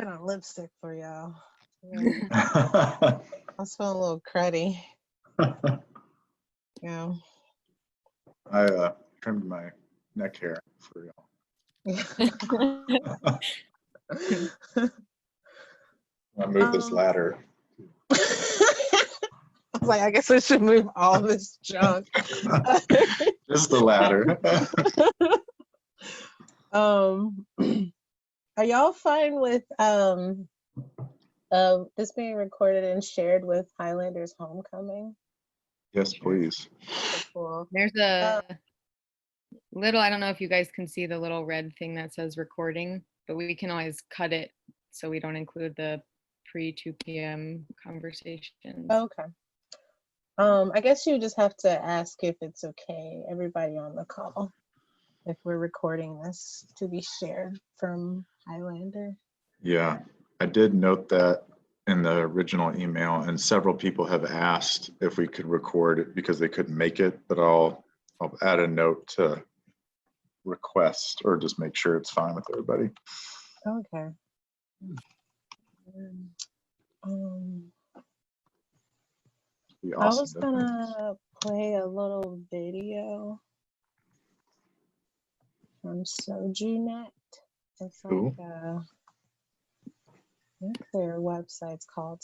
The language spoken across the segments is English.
Put on lipstick for y'all. I was feeling a little cruddy. Yeah. I trimmed my neck hair for y'all. I moved this ladder. I was like, I guess I should move all this junk. Just the ladder. Are y'all fine with this being recorded and shared with Highlander's homecoming? Yes, please. Cool. There's a little, I don't know if you guys can see the little red thing that says recording, but we can always cut it so we don't include the pre 2 p.m. conversations. Okay. I guess you just have to ask if it's okay, everybody on the call, if we're recording this to be shared from Highlander. Yeah, I did note that in the original email, and several people have asked if we could record it because they couldn't make it, but I'll add a note to request or just make sure it's fine with everybody. Okay. Be I awesome was gonna play a little video from SojuNet. It's like Cool. I think their website's called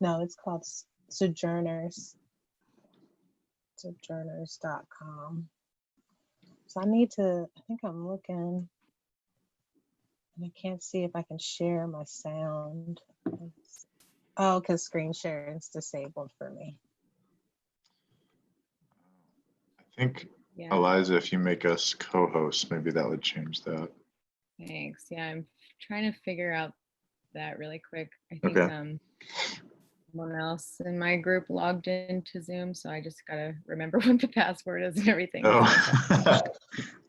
it's called Sojourners. Sojourners.com. So I think I'm looking, and I can't see if I can share my sound. Oh, because screen sharing is disabled for me. I think, Yeah. Eliza, if you make us co-hosts, maybe that would change that. Thanks. Yeah, I'm trying to figure out that really quick. I think Okay. someone else in my group logged into Zoom, so I just gotta remember what the password is and everything. Oh.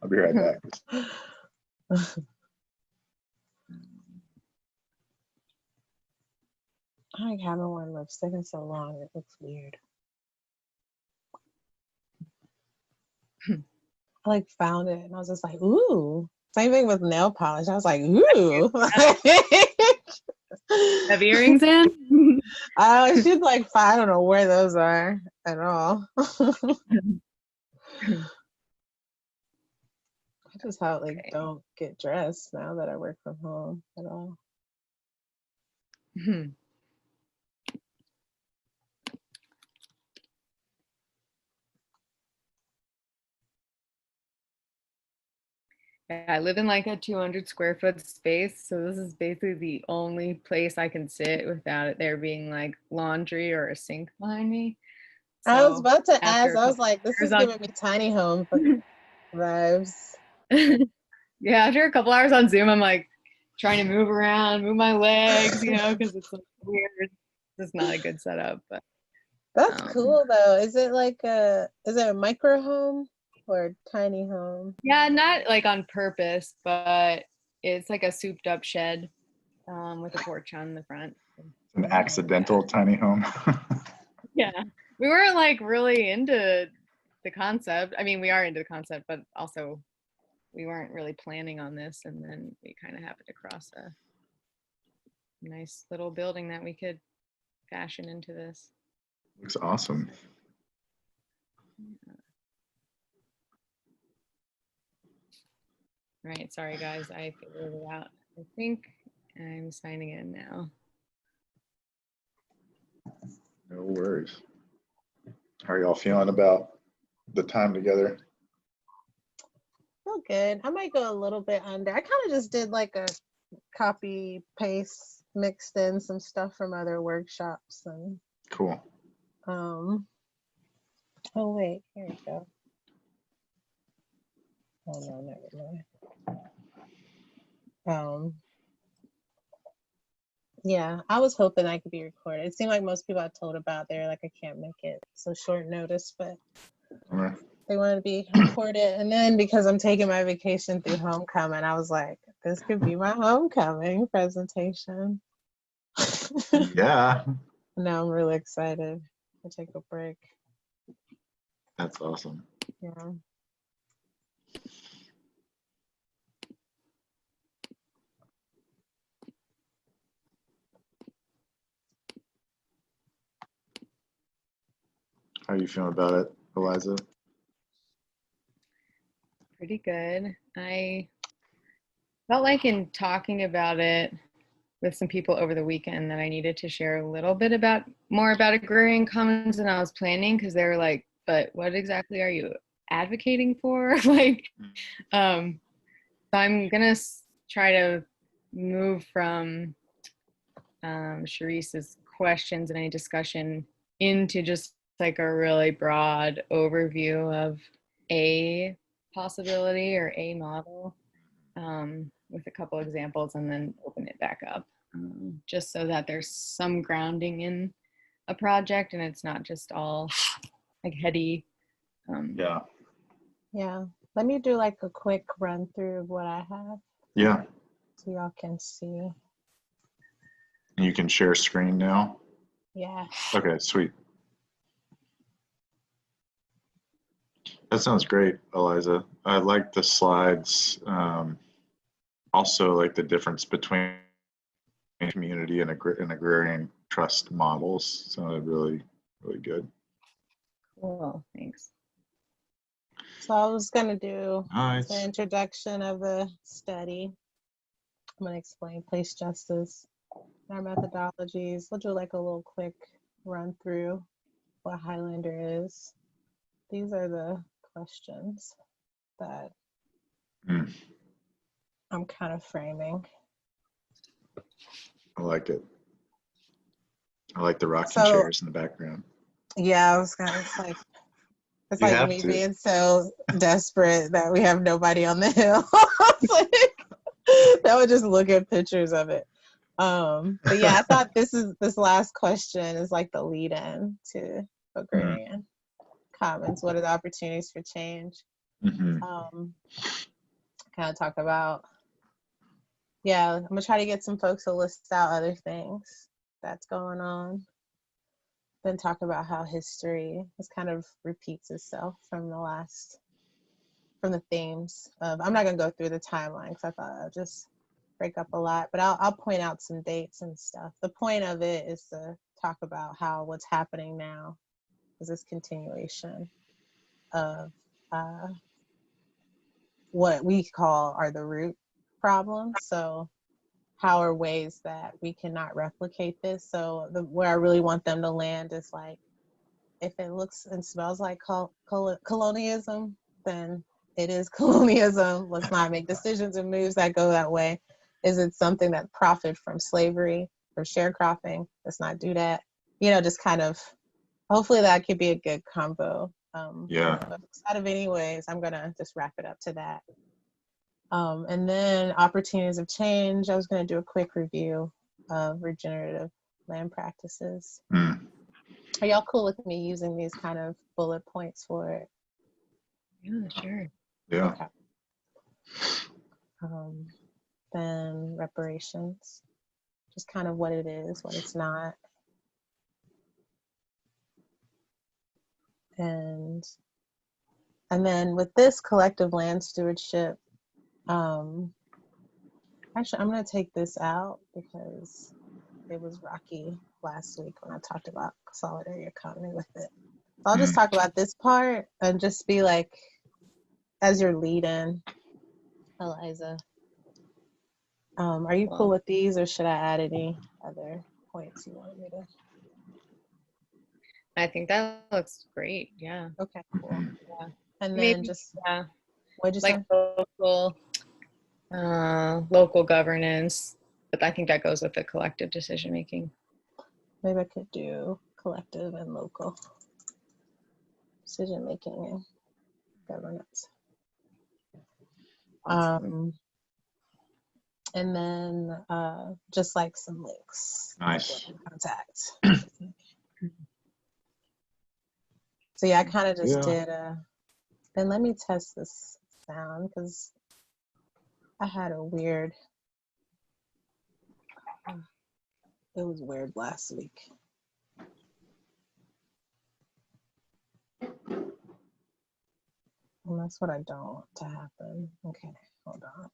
I'll be right back. I haven't worn lipstick in so long, it looks weird. I like found it and I was just like, ooh. Same thing with nail polish. I was like, ooh. Have earrings in? I should I don't know where those are at all. I just how don't get dressed now that I work from home at all. I live in a 200 square foot space, so this is basically the only place I can sit without it there being laundry or a sink behind me. So I was about to ask, I was like, this is giving me tiny home vibes. Yeah, after a couple hours on Zoom, I'm trying to move around, move my legs, because it's weird. It's not a good setup, but that's cool though. Is it is it a micro home or tiny home? Yeah, not on purpose, but it's a souped up shed with a porch on the front. An accidental tiny home. Yeah, we weren't really into the concept. I mean, we are into the concept, but also we weren't really planning on this, and then we kind of happened across a nice little building that we could fashion into this. Looks awesome. Yeah. Right, sorry guys, I figured it out. I think I'm signing in now. No worries. How are y'all feeling about the time together? Feel good. I might go a little bit under. I kind of just did a copy paste, mixed in some stuff from other workshops and cool. Oh wait, here we go. Oh no, never mind. Yeah, I was hoping I could be recorded. It seemed like most people I told about, they're like, I can't make it so short notice, but they wanted to be recorded. And then because I'm taking my vacation through homecoming, I was like, this could be my homecoming presentation. Yeah. Now I'm really excited to take a break. That's awesome. Yeah. you feeling about it, Eliza? Pretty good. I felt like in talking about it with some people over the weekend that I needed to share a little bit more about agrarian commons than I was planning, because they were like, but what exactly are you advocating for? Like, so I'm gonna try to move from Sharice's questions and any discussion into just like a really broad overview of a possibility or a model, with a couple examples, and then open it back up, just so that there's some grounding in a project and it's not just all like heady. Yeah. Yeah. Let me do like a quick run through of what I have. Yeah. So y'all can see. You can share screen now? Yeah. Okay, sweet. That sounds great, Eliza. I like the slides. Also, like the difference between community and agrarian trust models. Sounded really, really good. Cool, thanks. So I was going to do Nice. the introduction of the study. I'm going to explain place justice, our methodologies. We'll do like a little quick run through what Highlander is. These are the questions that I'm kind of framing. I like it. I like the rocking chairs in the background. Yeah, I was kind of like, it's like me being so desperate that we have nobody on the hill. Like, that would just look at pictures of it. But yeah, I thought this last question is like the lead in to Agrarian Commons. What are the opportunities for change? Kind of talk about, yeah, I'm gonna try to get some folks to list out other things that's going on. Then talk about how history kind of repeats itself from the themes of, I'm not gonna go through the timeline because I thought I'd just break up a lot, but I'll point out some dates and stuff. The point of it is to talk about how what's happening now is this continuation of what we call are the root problems. So how are ways that we cannot replicate this? So where I really want them to land is like, if it looks and smells like colonialism, then it is colonialism. Let's not make decisions and moves that go that way. Is it something that profited from slavery or sharecropping? Let's not do that. You know, just kind of, hopefully that could be a good combo. Yeah. Out of anyways, I'm gonna just wrap it up to that. And then opportunities of change. I was gonna do a quick review of regenerative land practices. Are y'all cool with me using these kind of bullet points for it? Yeah, sure. Yeah. Okay. Then reparations, just kind of what it is, what it's not. And then with this collective land stewardship, actually I'm gonna take this out because it was rocky last week when I talked about solidarity economy with it. So I'll just talk about this part and just be like, as your lead in, Eliza, are you cool with these, or should I add any other points you wanted me to? I think that looks great. Yeah. Okay, cool. Yeah. And maybe, then just, yeah, what'd you like say? local governance, but I think that goes with the collective decision making. Maybe I could do collective and local decision making and governance. Awesome. And then just like some links. Nice. Contacts. So yeah, I kind of just did then let me test this sound because I had a weird, it was weird last week. And that's what I don't want to happen. Okay, hold on.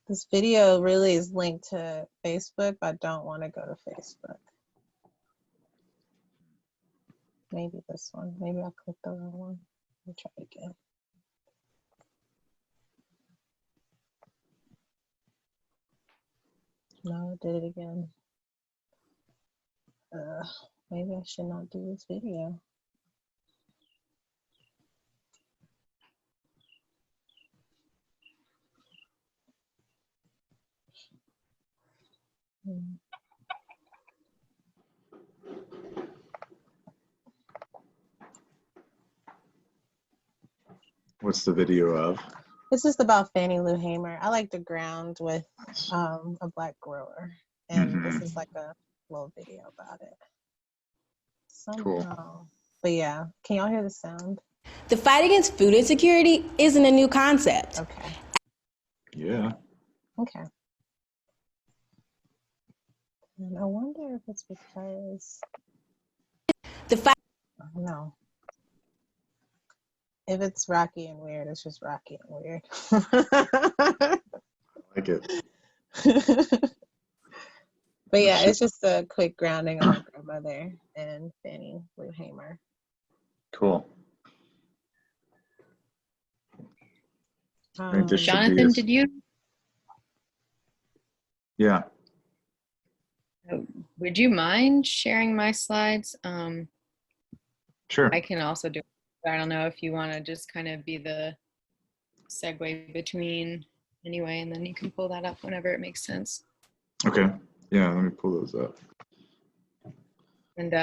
This video really is linked to Facebook, but I don't want to go to Facebook. Maybe this one. Maybe I'll click the wrong one. I'll try again. No, it did it again. Maybe I should not do this video. What's the video of? This is about Fannie Lou Hamer. I like to ground with a black grower, and this is like a little video about it. Somehow. Cool. But yeah, can y'all hear the sound? The fight against food insecurity isn't a new concept. Okay. Yeah. Okay. And I wonder if it's because the fight. No. If it's rocky and weird, it's just rocky and weird. I like it. But yeah, it's just a quick grounding on my grandmother and Fannie Lou Hamer. Cool. Jonathan, did you? Yeah. Would you mind sharing my slides? Sure. I can also do it. I don't know if you want to just kind of be the segue between anyway, and then you can pull that up whenever it makes sense. Okay. Yeah, let me pull those up. And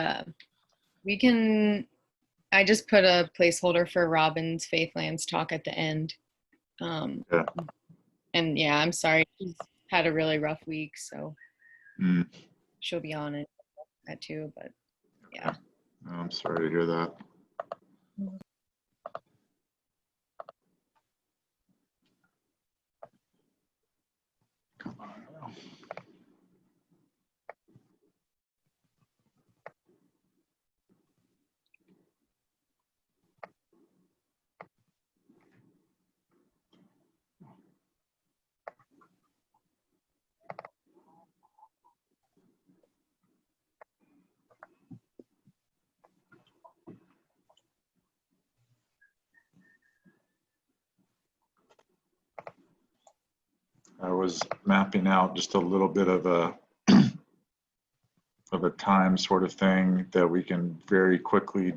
we can, I just put a placeholder for Robin's Faithlands talk at the end. Yeah. And yeah, I'm sorry. She's had a really rough week, so she'll be on it at 2, but yeah. Oh, I'm sorry to hear that. Come on. I was mapping out just a little bit of a time sort of thing that we can very quickly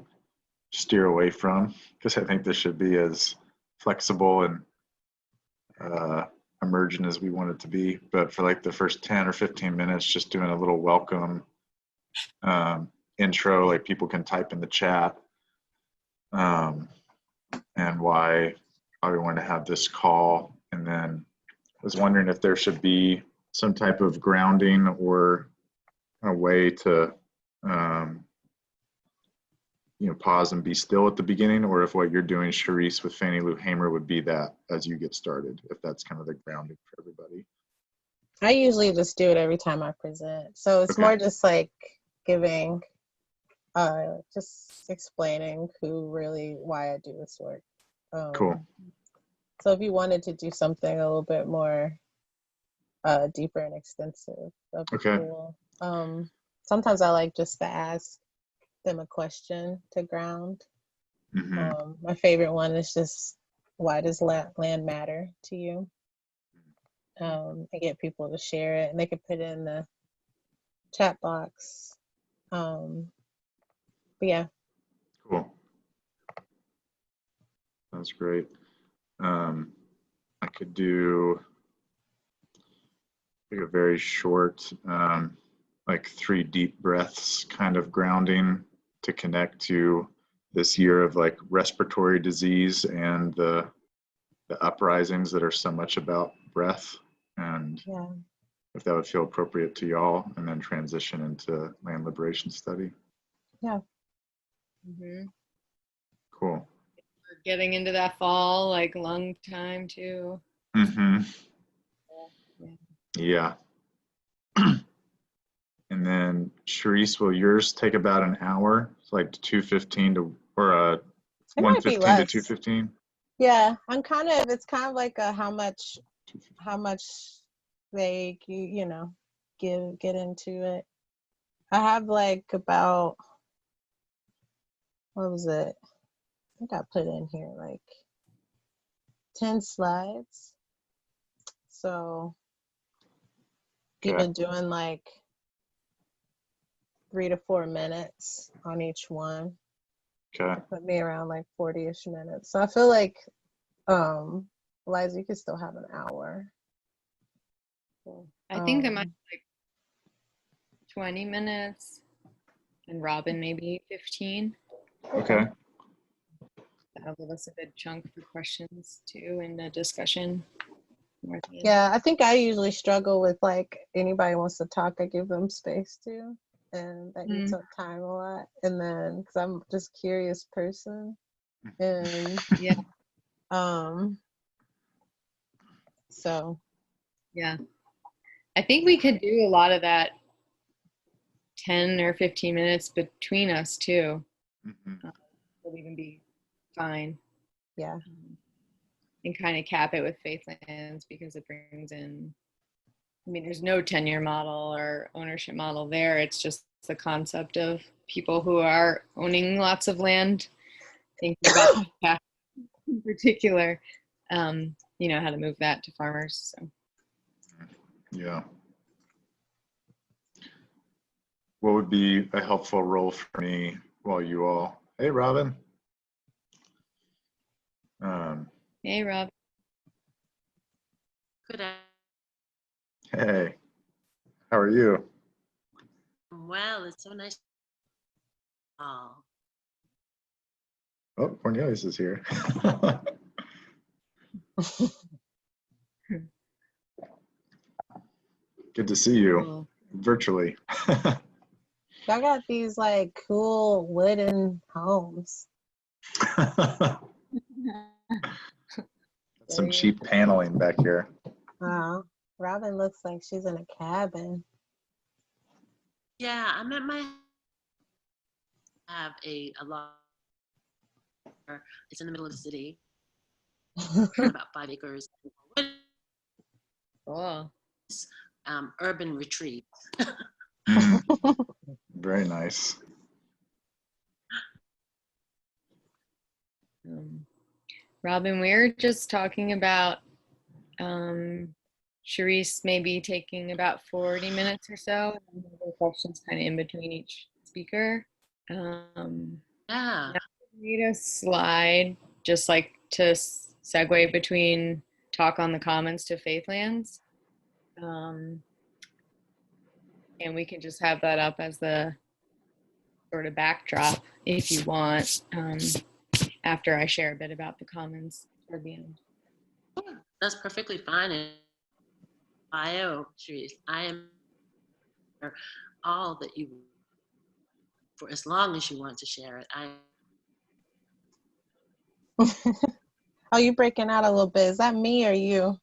steer away from, because I think this should be as flexible and emergent as we want it to be. But for like the first 10 or 15 minutes, just doing a little welcome intro, like people can type in the chat, and why we want to have this call. And then I was wondering if there should be some type of grounding or a way to pause and be still at the beginning, or if what you're doing, Charisse, with Fannie Lou Hamer would be that as you get started, if that's kind of the grounding for everybody. I usually just do it every time I present. So it's more just like giving, just explaining why I do this work. Cool. So if you wanted to do something a little bit more deeper and extensive, that'd be cool. Sometimes I like just to ask them a question to ground. My favorite one is just, why does land matter to you? I get people to share it, and they can put it in the chat box. But yeah. Cool. That's great. I could do like a very short, like 3 deep breaths kind of grounding to connect to this year of like respiratory disease and the uprisings that are so much about breath, and if that would feel appropriate to y'all, and then transition into land liberation study. Yeah. Cool. We're getting into that fall, like lung time too. Yeah. And then Charisse, will yours take about an hour? It's like 2:15 to, or 1:15 to 2:15? Yeah, it's kind of like a how much they get into it. I have like about what was it? I think I put in here like 10 slides. So you've been doing like 3 to 4 minutes on each one. Okay. Put me around like 40-ish minutes. So I feel like, Eliza, you could still have an hour. I think I might like 20 minutes and Robin maybe 15. Okay. That'll give us a good chunk for questions too in the discussion. Yeah, I think I usually struggle with like anybody wants to talk, I give them space to, and that eats up time a lot. And then because I'm just a curious person, and yeah, so yeah, I think we could do a lot of that 10 or 15 minutes between us too. Would even be fine. Yeah. And kind of cap it with Faithlands because it brings in, I mean, there's no tenure model or ownership model there. It's just the concept of people who are owning lots of land, thinking about that in particular, you know, how to move that to farmers. So. Yeah. What would be a helpful role for me while you all, hey, Robin. Hey, Rob. Good. Hey, how are you? Well, it's so nice. Oh, Cornelius is here. Good to see you virtually. Y'all got these like cool wooden homes. Some cheap paneling back here. Wow. Robin looks like she's in a cabin. yeah, I'm at my have a lot. It's in the middle of the city. About 5 acres. Cool. Urban retreat. Very nice. Robin, we're just talking about Charisse maybe taking about 40 minutes or so. And the questions kind of in between each speaker. Yeah. Need a slide just like to segue between talk on the commons to Faithlands. And we can just have that up as the sort of backdrop if you want, after I share a bit about the commons toward the end. Yeah, that's perfectly fine. And Charisse, I am all that you, for as long as you want to share it. Oh, you're breaking out a little bit. Is that me or you?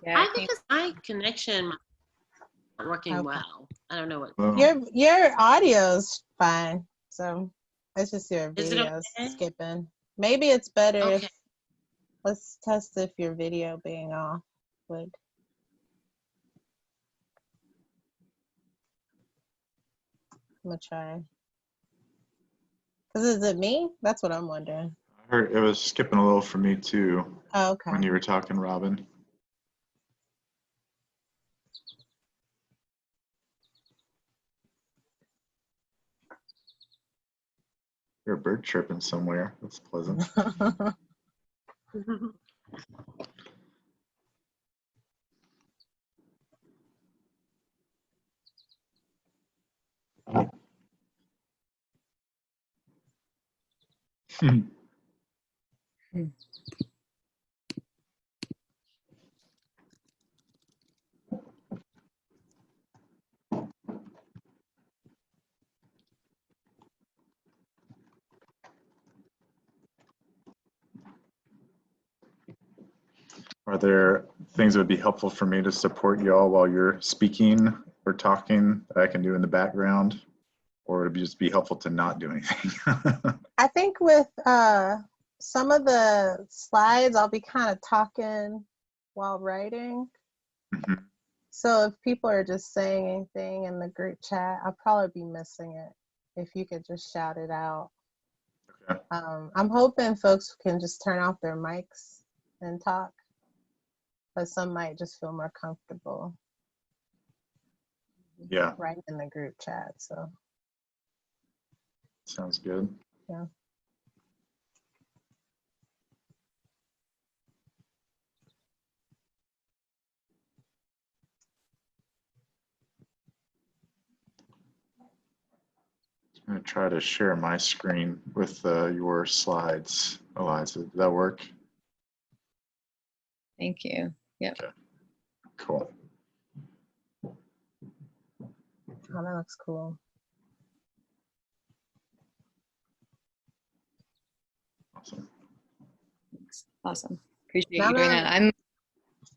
Yeah, I think it's my connection not working Okay. well. I don't know what. Your audio's fine. So it's just your Is it video's okay? skipping. Maybe it's better Okay. if, let's test if your video being off would. I'm gonna try. Cause is it me? That's what I'm wondering. I heard it was skipping a little for me too. Oh, okay. When you were talking, Robin. You're a bird chirping somewhere. That's pleasant. Are there things that would be helpful for me to support y'all while you're speaking or talking that I can do in the background? Or would it just be helpful to not do anything? I think with some of the slides, I'll be kind of talking while writing. So if people are just saying anything in the group chat, I'll probably be missing it. If you could just shout it out. Okay. I'm hoping folks can just turn off their mics and talk, but some might just feel more comfortable Yeah, right in the group chat. So sounds good. yeah. I'm gonna try to share my screen with your slides, Eliza. Does that work? Thank you. Yep. Okay. Cool. Oh, that looks cool. Awesome. Thanks. Awesome. Appreciate Now you doing that that. I'm a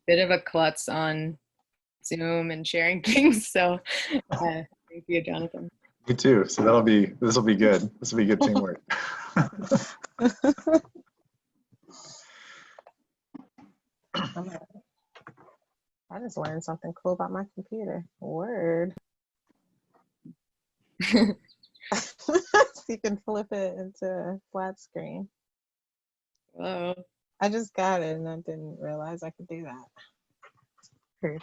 bit of a klutz on Zoom and sharing things. So thank you, Jonathan. Me too. So this will be good. This will be good teamwork. I just learned something cool about my computer. Word. So you can flip it into a flat screen. Hello. I just got it and I didn't realize I could do that. Weird.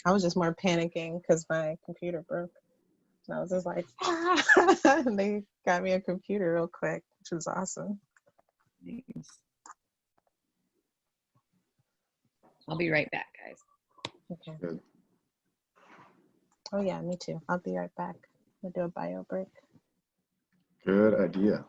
I was just more panicking because my computer broke. And I was just like, ah! And they got me a computer real quick, which was awesome. Thanks. I'll be right back, guys. Okay. Good. Oh yeah, me too. I'll be right back. We'll do a bio break. Good idea.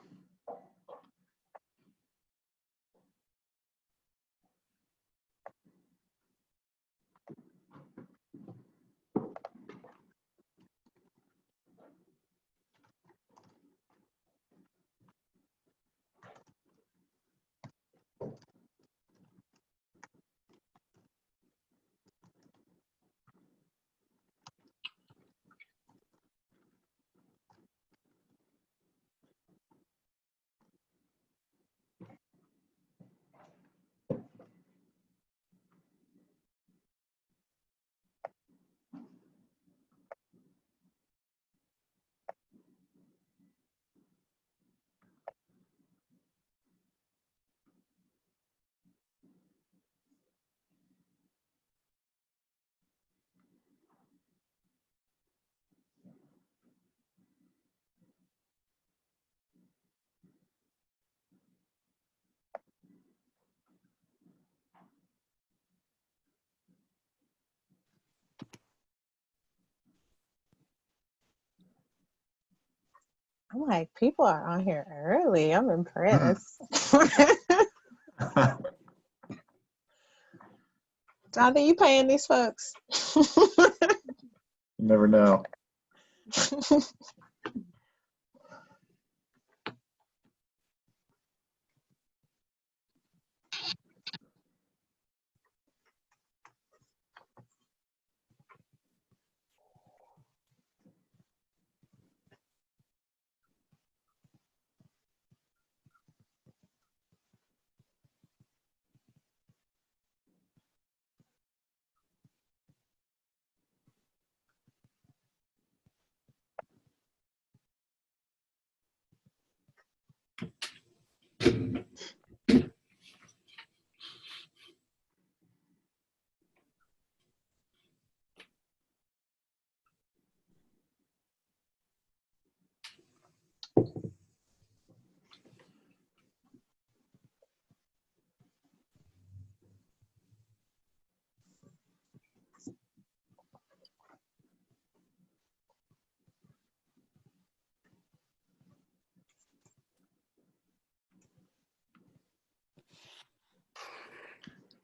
I'm like, people are on here early. I'm impressed. Jonathan, you paying these folks? You never know.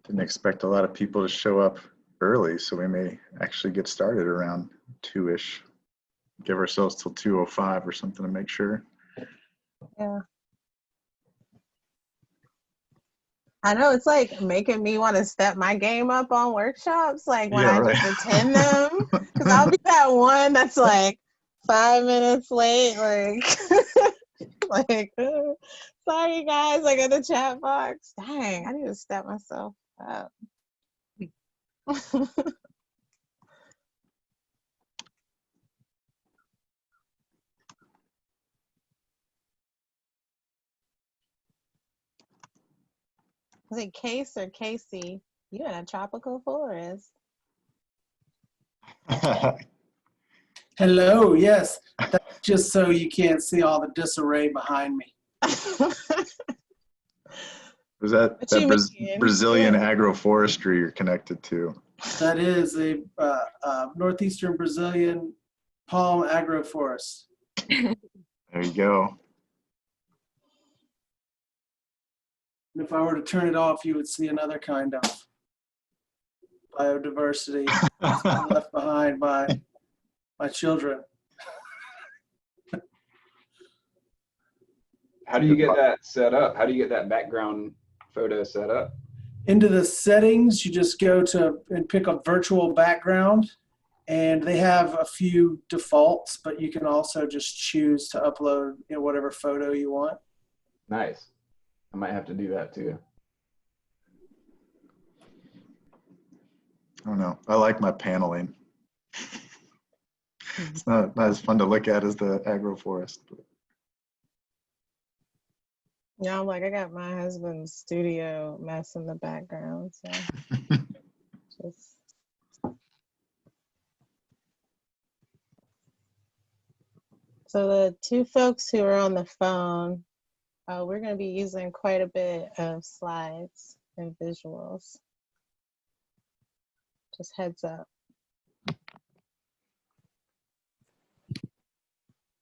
Didn't expect a lot of people to show up early, so we may actually get started around 2-ish. Give ourselves till 2:05 or something to make sure. Yeah. I know it's like making me want to step my game up on workshops, like when Yeah, I right. just attend them, because I'll be that one that's like 5 minutes late, like, sorry guys, like in the chat box. Dang, I need to step myself up. it Case or Casey? You in a tropical forest. Hello, yes. That's just so you can't see all the disarray behind me. Was that What you mean? Brazilian Yeah. agroforestry you're connected to? That is a northeastern Brazilian palm agroforest. There you go. And if I were to turn it off, you would see another kind of biodiversity left behind by my children. How do you get that set up? How do you get that background photo set up? Into the settings, you just go to and pick a virtual background, and they have a few defaults, but you can also just choose to upload whatever photo you want. Nice. I might have to do that too. I don't know. I like my paneling. It's not as fun to look at as the agroforest. But. Yeah, I'm like, I got my husband's studio mess in the background. So just. So the two folks who are on the phone, we're going to be using quite a bit of slides and visuals. Just heads up.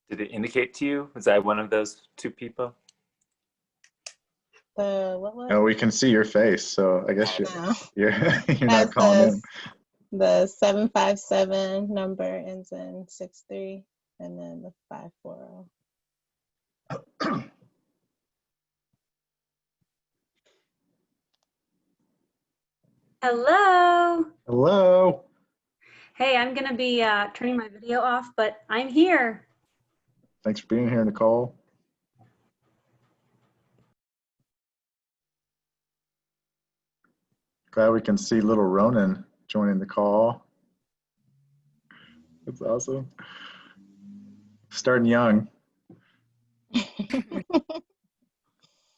Did it indicate to you? Was I one of those two people? What was? No, we can see your face, so I guess you're not That's calling in. The 757 number ends in 63, and then the 540. Hello. Hello. Hey, I'm going to be turning my video off, but I'm here. Thanks for being here, Nicole. Glad we can see little Ronan joining the call. That's awesome. Starting young.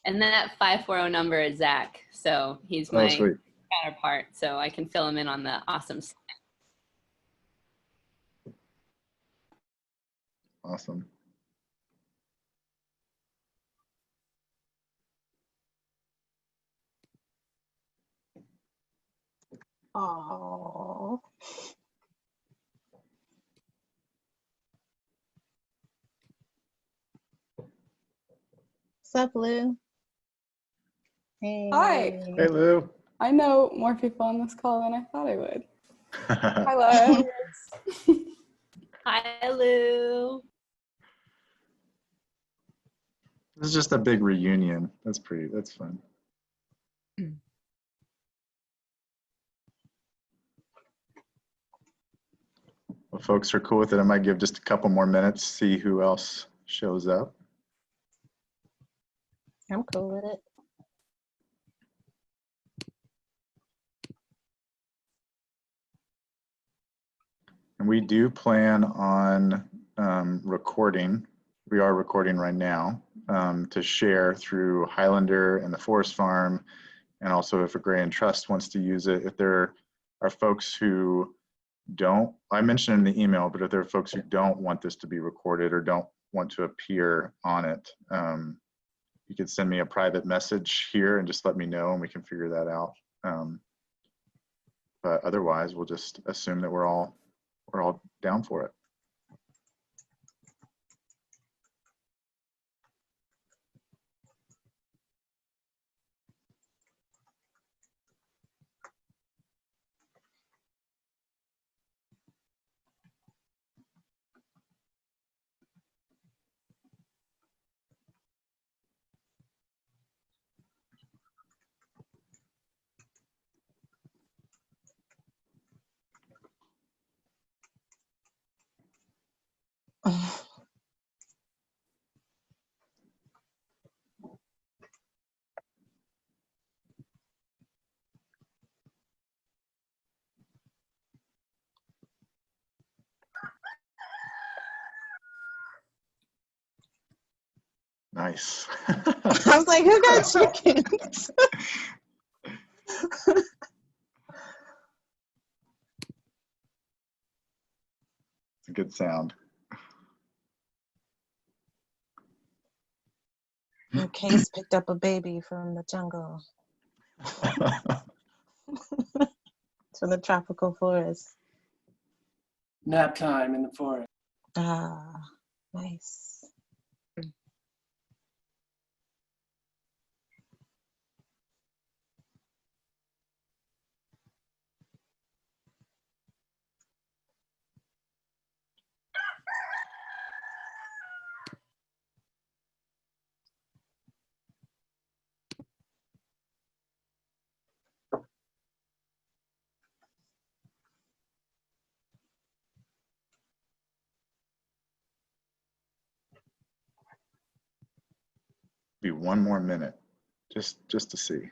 And that 540 number is Zach, so he's my counterpart, so I can fill him in on the awesome stuff. Awesome. Oh. What's up, Lou? Hey. Hi. Hey, Lou. I know more people on this call than I thought I would. Hi, Lou. Hi, Lou. This is just a big reunion. That's fun. Well, folks are cool with it. I might give just a couple more minutes, see who else shows up. I'm cool with it. And we do plan on recording. We are recording right now to share through Highlander and the Forest Farm, and also if Agrarian Trust wants to use it. If there are folks who don't, I mentioned in the email, but if there are folks who don't want this to be recorded or don't want to appear on it, you could send me a private message here and just let me know, and we can figure that out. But otherwise, we'll just assume that we're all down for it. Nice. I was like, who got chickens? good sound. Your case picked up a baby from the jungle. To the tropical forest. Nap time in the forest. Ah, nice. Be one more minute, just to see.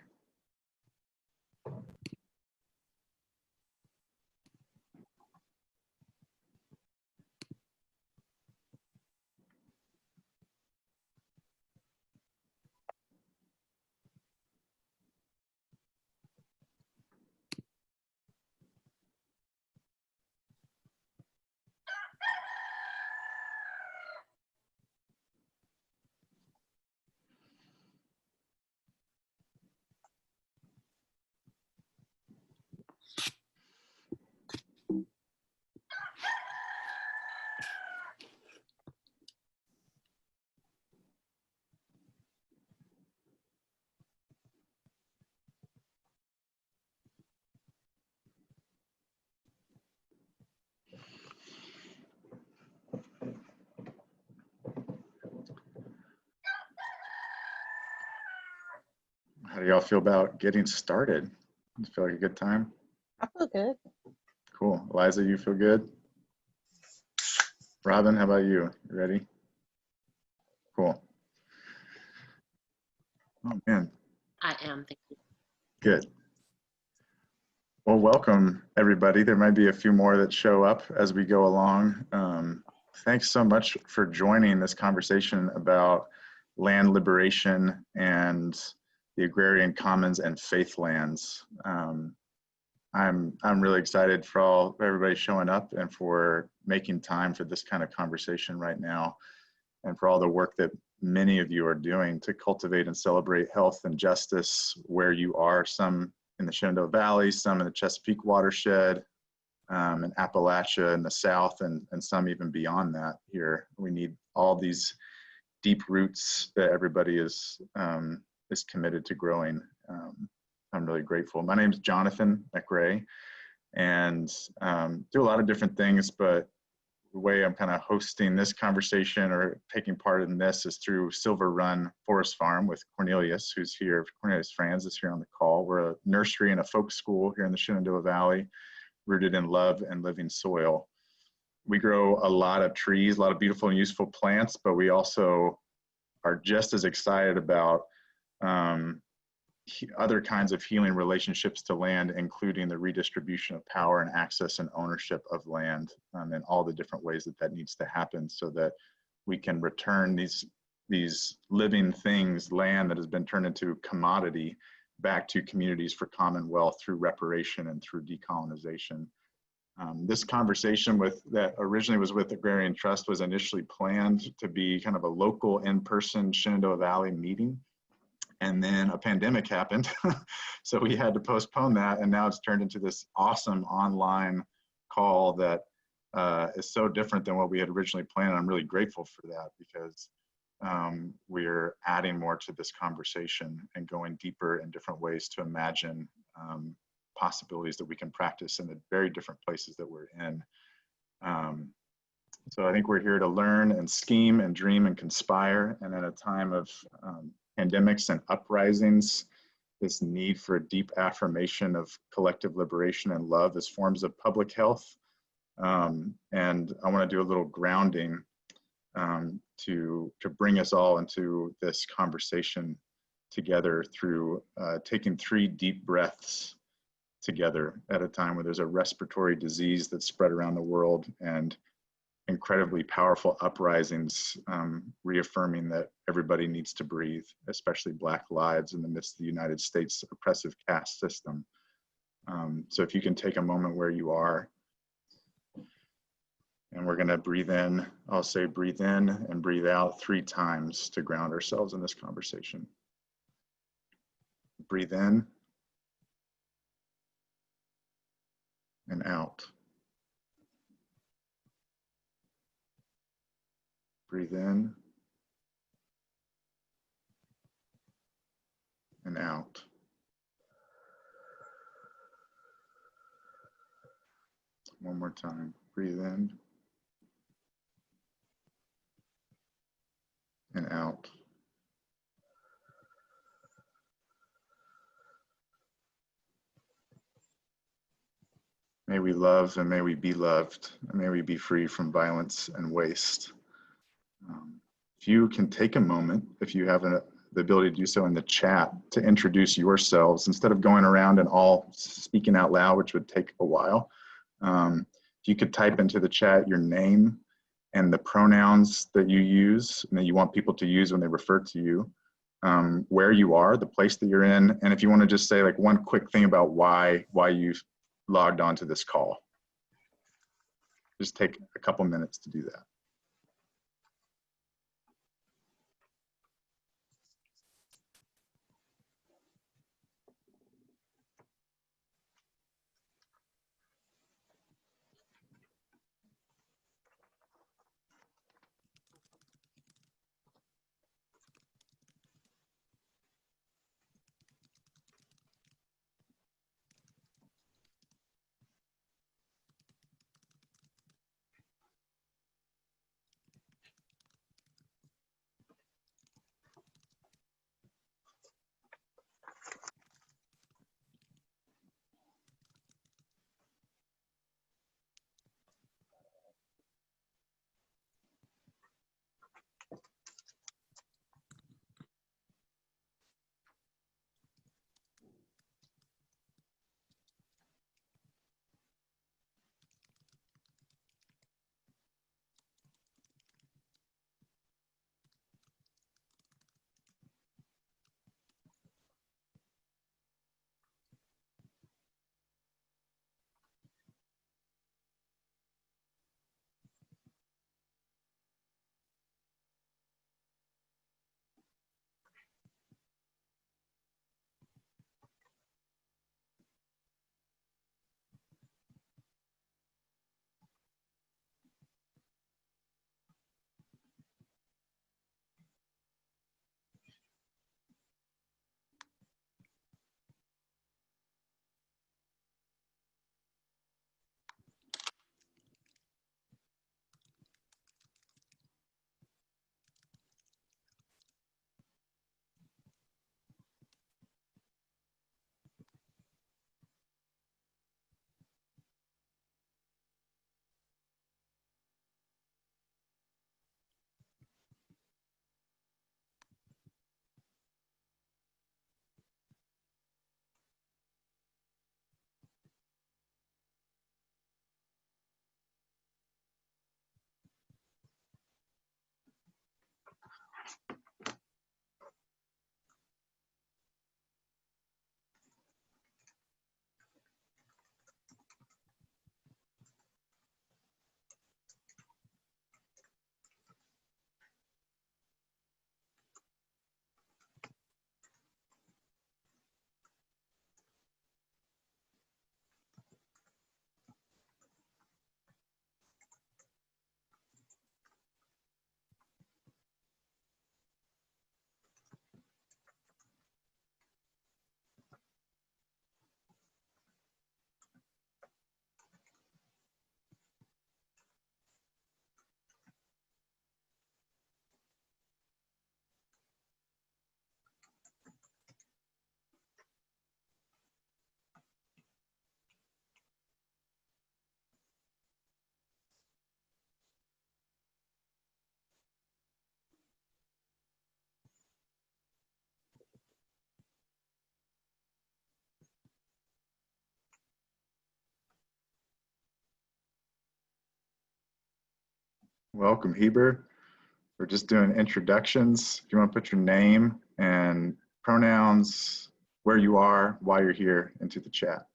How do y'all feel about getting started? You feel like a good time? I feel good. Cool. Eliza, you feel good? Robin, how about you? You ready? Cool. Oh, man. I am. Thank you. Good. Well, welcome, everybody. There might be a few more that show up as we go along. Thanks so much for joining this conversation about land liberation and the agrarian commons and faith lands. I'm really excited for everybody showing up and for making time for this kind of conversation right now, and for all the work that many of you are doing to cultivate and celebrate health and justice where you are, some in the Shenandoah Valley, some in the Chesapeake watershed, in Appalachia in the South, and some even beyond that here. We need all these deep roots that everybody is committed to growing. I'm really grateful. My name is Jonathan McRae, and do a lot of different things, but the way I'm kind of hosting this conversation or taking part in this is through Silver Run Forest Farm with Cornelius, who's here. Cornelius Franz is here on the call. We're a nursery and a folk school here in the Shenandoah Valley, rooted in love and living soil. We grow a lot of trees, a lot of beautiful and useful plants, but we also are just as excited about other kinds of healing relationships to land, including the redistribution of power and access and ownership of land, and all the different ways that that needs to happen so that we can return these living things, land that has been turned into commodity, back to communities for commonwealth through reparation and through decolonization. This conversation that originally was with Agrarian Trust was initially planned to be kind of a local in-person Shenandoah Valley meeting. And then a pandemic happened. So we had to postpone that. And now it's turned into this awesome online call that is so different than what we had originally planned. I'm really grateful for that, because we're adding more to this conversation and going deeper in different ways to imagine possibilities that we can practice in the very different places that we're in. So I think we're here to learn and scheme and dream and conspire. And at a time of pandemics and uprisings, this need for a deep affirmation of collective liberation and love as forms of public health. And I want to do a little grounding to bring us all into this conversation together through taking 3 deep breaths together at a time where there's a respiratory disease that's spread around the world, and incredibly powerful uprisings reaffirming that everybody needs to breathe, especially Black lives in the midst of the United States oppressive caste system. So if you can take a moment where you are And we're gonna breathe in. I'll say breathe in and breathe out 3 times to ground ourselves in this conversation. Breathe in and out. Breathe in and out. One more time. Breathe in and out. May we love and may we be loved, and may we be free from violence and waste. If you can take a moment, if you have the ability to do so in the chat, to introduce yourselves instead of going around and all speaking out loud, which would take a while. If you could type into the chat your name and the pronouns that you use and that you want people to use when they refer to you, where you are, the place that you're in, and if you want to just say like one quick thing about why you logged onto this call. Just take a couple minutes to do that. Welcome, Heber. We're just doing introductions. If you want to put your name and pronouns, where you are, why you're here, into the chat.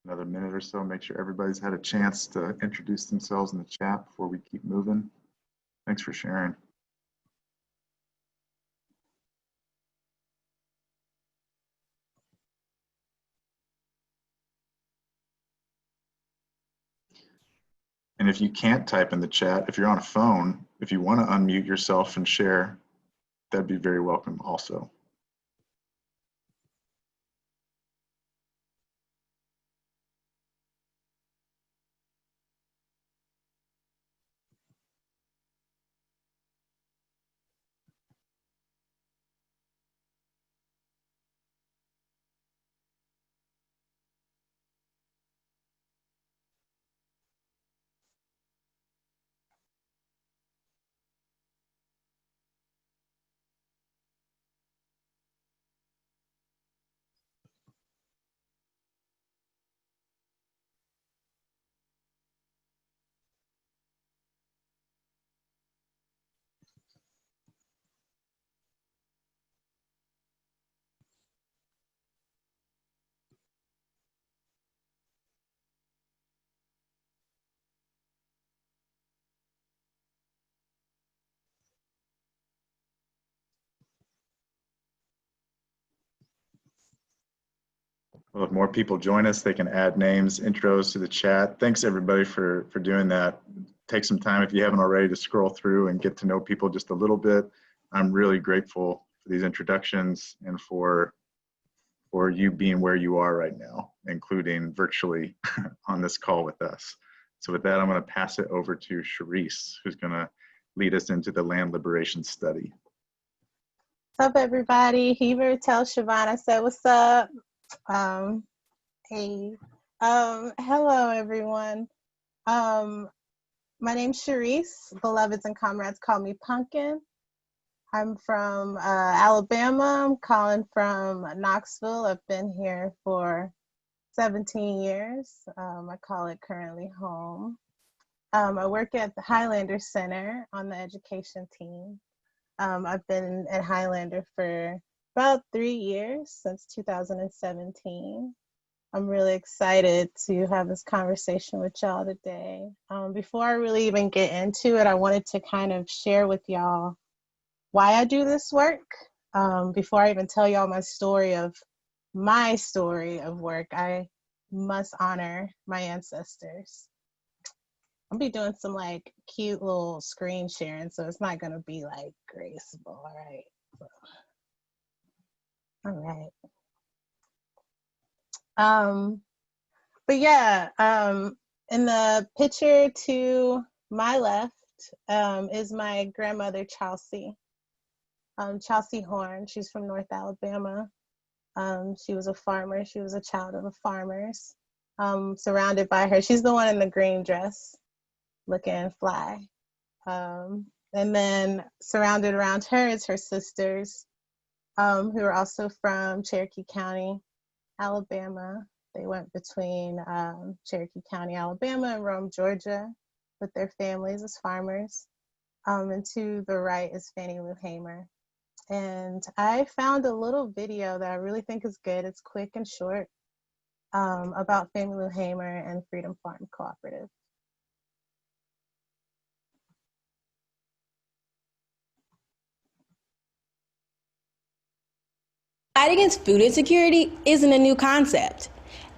another minute or so, make sure everybody's had a chance to introduce themselves in the chat before we keep moving. Thanks for sharing. And if you can't type in the chat, if you're on a phone, if you want to unmute yourself and share, that'd be very welcome also. Well, if more people join us, they can add names, intros to the chat. Thanks everybody for doing that. Take some time if you haven't already to scroll through and get to know people just a little bit. I'm really grateful for these introductions and for you being where you are right now, including virtually on this call with us. So with that, I'm going to pass it over to Charisse, who's going to lead us into the land liberation study. What's up, everybody? Heber, tell Siobhan I said what's up. Hello, everyone. My name's Charisse. Beloveds and comrades call me Pumpkin. I'm from Alabama. I'm calling from Knoxville. I've been here for 17 years. I call it currently home. I work at the Highlander Center on the education team. I've been at Highlander for about 3 years, since 2017. I'm really excited to have this conversation with y'all today. Before I really even get into it, I wanted to kind of share with y'all why I do this work. Before I even tell y'all my story of work, I must honor my ancestors. I'll be doing some like cute little screen sharing, so it's not gonna be like graceful, all right? So, all right. But yeah, in the picture to my left is my grandmother, Chelsea. Chelsea Horn, she's from North Alabama. She was a farmer. She was a child of the farmers. Surrounded by her, she's the one in the green dress, looking fly. And then surrounded around her is her sisters, who are also from Cherokee County, Alabama. They went between Cherokee County, Alabama and Rome, Georgia with their families as farmers. And to the right is Fannie Lou Hamer. And I found a little video that I really think is good. It's quick and short, about Fannie Lou Hamer and Freedom Farm Cooperative. Fight against food insecurity isn't a new concept.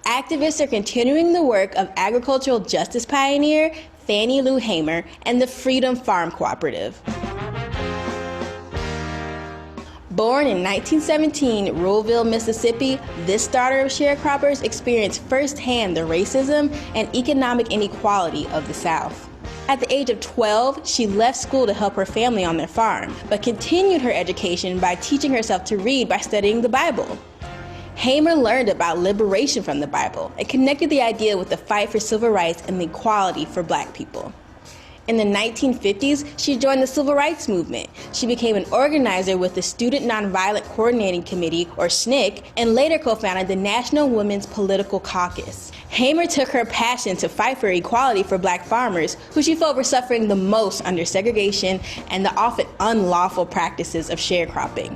Activists are continuing the work of agricultural justice pioneer Fannie Lou Hamer and the Freedom Farm Cooperative. Born in 1917 in Ruleville, Mississippi, this daughter of sharecroppers experienced firsthand the racism and economic inequality of the South. At the age of 12, she left school to help her family on their farm, but continued her education by teaching herself to read by studying the Bible. Hamer learned about liberation from the Bible and connected the idea with the fight for civil rights and the equality for Black people. In the 1950s, she joined the Civil Rights Movement. She became an organizer with the Student Nonviolent Coordinating Committee, or SNCC, and later co-founded the National Women's Political Caucus. Hamer took her passion to fight for equality for Black farmers, who she felt were suffering the most under segregation and the often unlawful practices of sharecropping.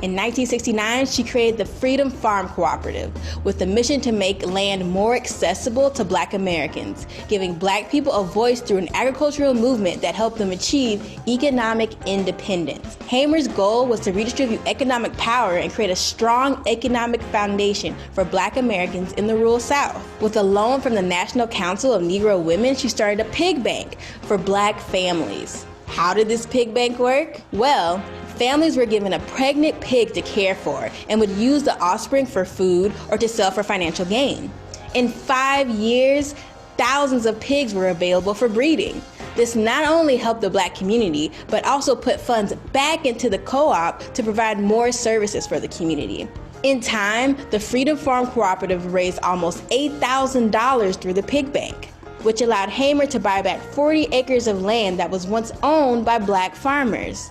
In 1969, she created the Freedom Farm Cooperative with the mission to make land more accessible to Black Americans, giving Black people a voice through an agricultural movement that helped them achieve economic independence. Hamer's goal was to redistribute economic power and create a strong economic foundation for Black Americans in the rural South. With a loan from the National Council of Negro Women, she started a pig bank for Black families. How did this pig bank work? Well, families were given a pregnant pig to care for and would use the offspring for food or to sell for financial gain. In 5 years, thousands of pigs were available for breeding. This not only helped the Black community, but also put funds back into the co-op to provide more services for the community. In time, the Freedom Farm Cooperative raised almost $8,000 through the pig bank, which allowed Hamer to buy back 40 acres of land that was once owned by Black farmers.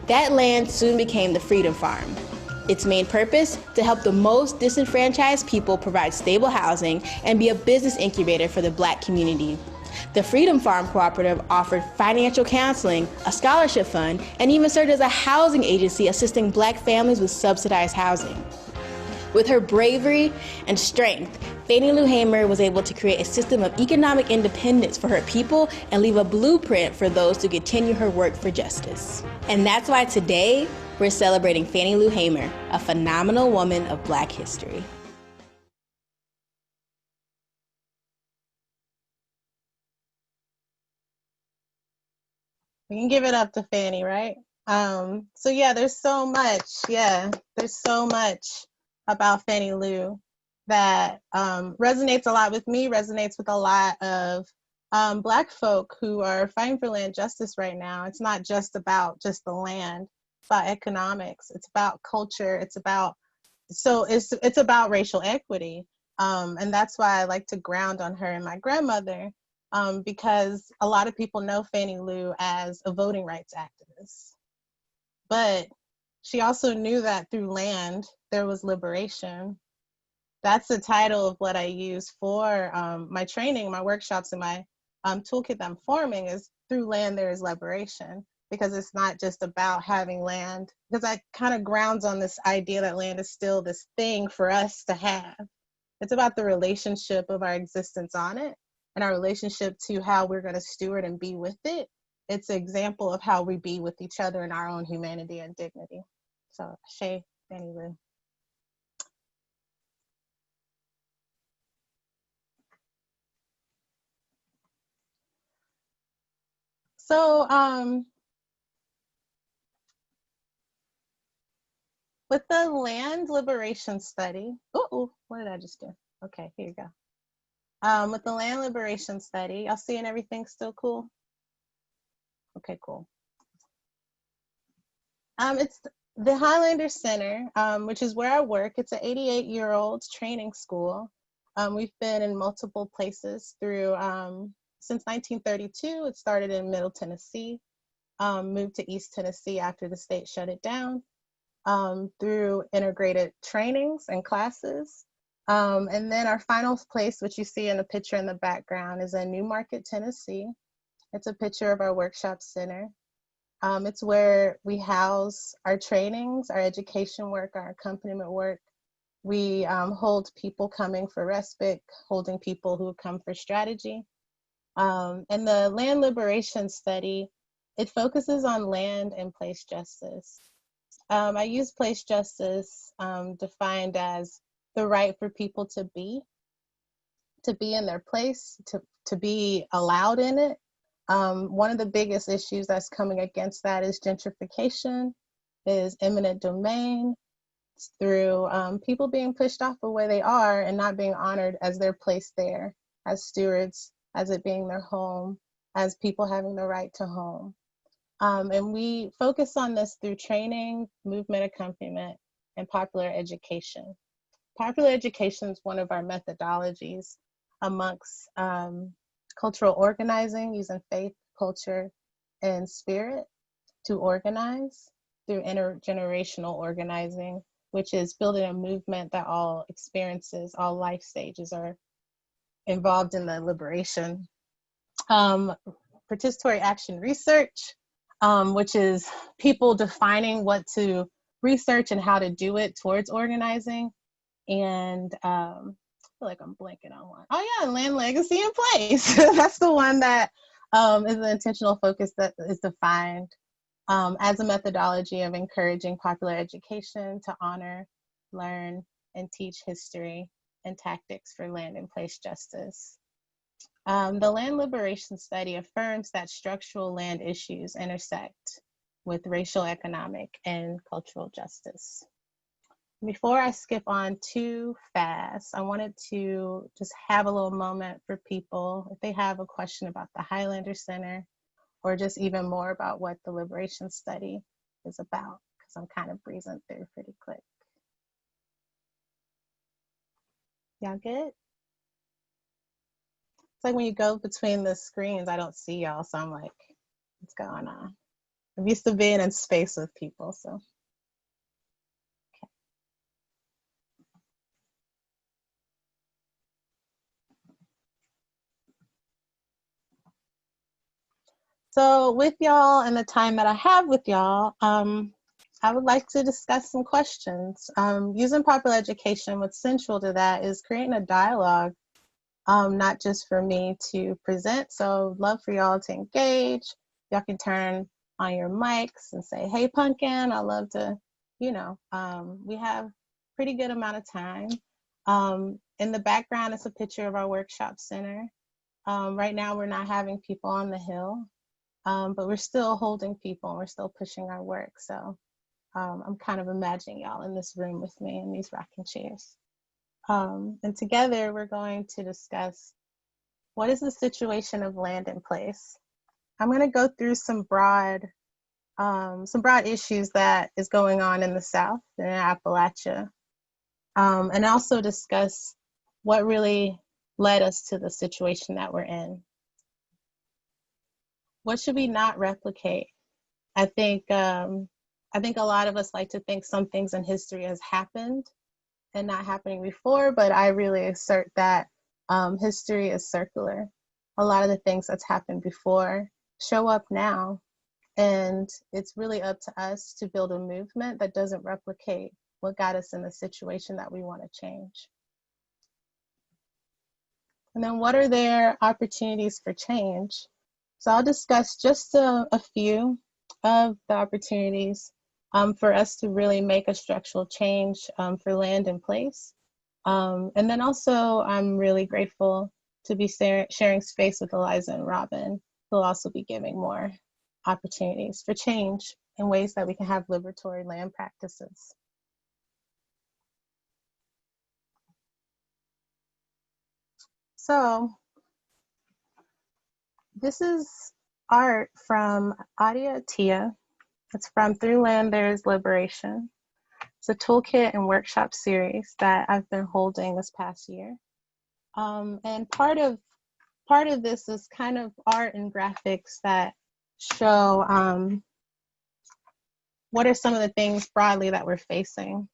That land soon became the Freedom Farm. Its main purpose, to help the most disenfranchised people provide stable housing and be a business incubator for the Black community. The Freedom Farm Cooperative offered financial counseling, a scholarship fund, and even served as a housing agency assisting Black families with subsidized housing. With her bravery and strength, Fannie Lou Hamer was able to create a system of economic independence for her people and leave a blueprint for those to continue her work for justice. And that's why today we're celebrating Fannie Lou Hamer, a phenomenal woman of Black history. We can give it up to Fannie, right? So yeah, there's so much. Yeah, there's so much about Fannie Lou that resonates a lot with me, resonates with a lot of Black folk who are fighting for land justice right now. It's not just about just the land, it's about economics, it's about culture, it's about racial equity. And that's why I like to ground on her and my grandmother, because a lot of people know Fannie Lou as a voting rights activist. But she also knew that through land, there was liberation. That's the title of what I use for my training, my workshops, and my toolkit that I'm forming is through land, there is liberation. Because it's not just about having land, because that kind of grounds on this idea that land is still this thing for us to have. It's about the relationship of our existence on it and our relationship to how we're going to steward and be with it. It's an example of how we be with each other in our own humanity and dignity. So, Shay, Fannie Lou. So, with the land liberation study, what did I just do? Okay, here you go. With the land liberation study, y'all seeing everything still cool? Okay, cool. It's the Highlander Center, which is where I work. It's an 88-year-old training school. We've been in multiple places through, since 1932. It started in Middle Tennessee, moved to East Tennessee after the state shut it down, through integrated trainings and classes. And then our final place, which you see in the picture in the background, is in New Market, Tennessee. It's a picture of our workshop center. It's where we house our trainings, our education work, our accompaniment work. We hold people coming for respite, holding people who come for strategy. And the land liberation study, it focuses on land and place justice. I use place justice defined as the right for people to be in their place, to be allowed in it. One of the biggest issues that's coming against that is gentrification, is eminent domain, through people being pushed off of where they are and not being honored as their place there, as stewards, as it being their home, as people having the right to home. And we focus on this through training, movement accompaniment, and popular education. Popular education is one of our methodologies amongst cultural organizing, using faith, culture, and spirit to organize through intergenerational organizing, which is building a movement that all experiences, all life stages are involved in the liberation. Participatory action research, which is people defining what to research and how to do it towards organizing. And I feel like I'm blanking on one. Oh yeah, land legacy in place. That's the one that is the intentional focus that is defined as a methodology of encouraging popular education to honor, learn, and teach history and tactics for land and place justice. The land liberation study affirms that structural land issues intersect with racial, economic, and cultural justice. Before I skip on too fast, I wanted to just have a little moment for people if they have a question about the Highlander Center or just even more about what the liberation study is about, because I'm kind of breezing through pretty quick. Y'all good? It's like when you go between the screens, I don't see y'all, so I'm like, what's going on? I'm used to being in space with people, so. So with y'all and the time that I have with y'all, I would like to discuss some questions. Using popular education, what's central to that is creating a dialogue, not just for me to present. So love for y'all to engage. Y'all can turn on your mics and say, hey, Pumpkin, I love to, you know, we have pretty good amount of time. In the background is a picture of our workshop center. Right now, we're not having people on the hill. But we're still holding people and we're still pushing our work. So I'm kind of imagining y'all in this room with me in these rocking chairs. And together we're going to discuss what is the situation of land in place. I'm going to go through some broad issues that is going on in the South and in Appalachia, and also discuss what really led us to the situation that we're in. What should we not replicate? I think a lot of us like to think some things in history has happened and not happening before, but I really assert that history is circular. A lot of the things that's happened before show up now, and it's really up to us to build a movement that doesn't replicate what got us in the situation that we want to change. And then what are their opportunities for change? So I'll discuss just a few of the opportunities for us to really make a structural change for land in place. And then also, I'm really grateful to be sharing space with Eliza and Robin, who will also be giving more opportunities for change in ways that we can have liberatory land practices. So this is art from Adia Tia. It's from Through Land There's Liberation. It's a toolkit and workshop series that I've been holding this past year. And part of this is kind of art and graphics that show what are some of the things broadly that we're facing.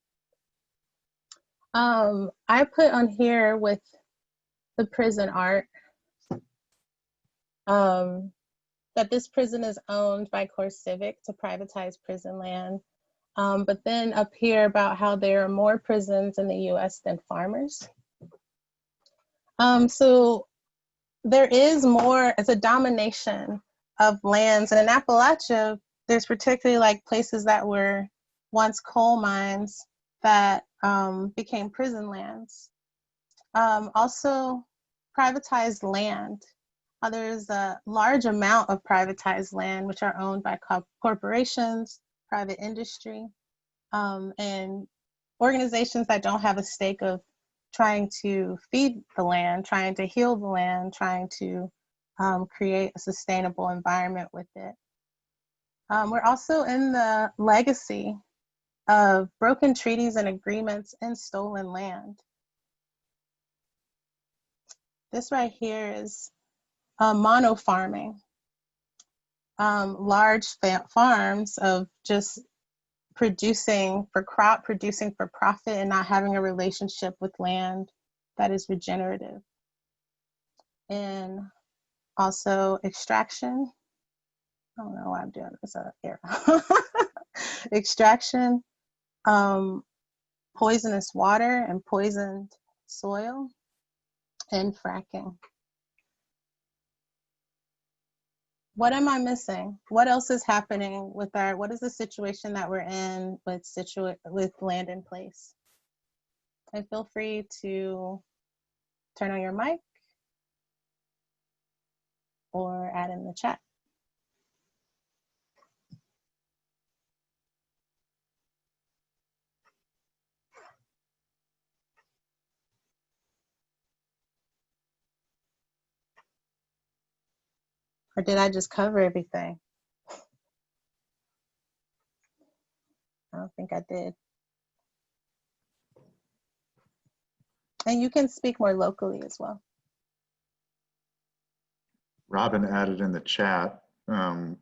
I put on here with the prison art that this prison is owned by Core Civic to privatize prison land. But then up here about how there are more prisons in the US than farmers. So there is more, it's a domination of lands. And in Appalachia, there's particularly like places that were once coal mines that became prison lands. Also privatized land. There's a large amount of privatized land which are owned by corporations, private industry, and organizations that don't have a stake of trying to feed the land, trying to heal the land, trying to create a sustainable environment with it. We're also in the legacy of broken treaties and agreements and stolen land. This right here is mono farming, large farms of just producing for profit and not having a relationship with land that is regenerative. And also extraction. I don't know why I'm doing this arrow. Extraction poisonous water and poisoned soil, and fracking. What am I missing? What else is happening with what is the situation that we're in with land in place? And feel free to turn on your mic or add in the chat. Or did I just cover everything? I don't think I did. And you can speak more locally as well. Robin added in the chat the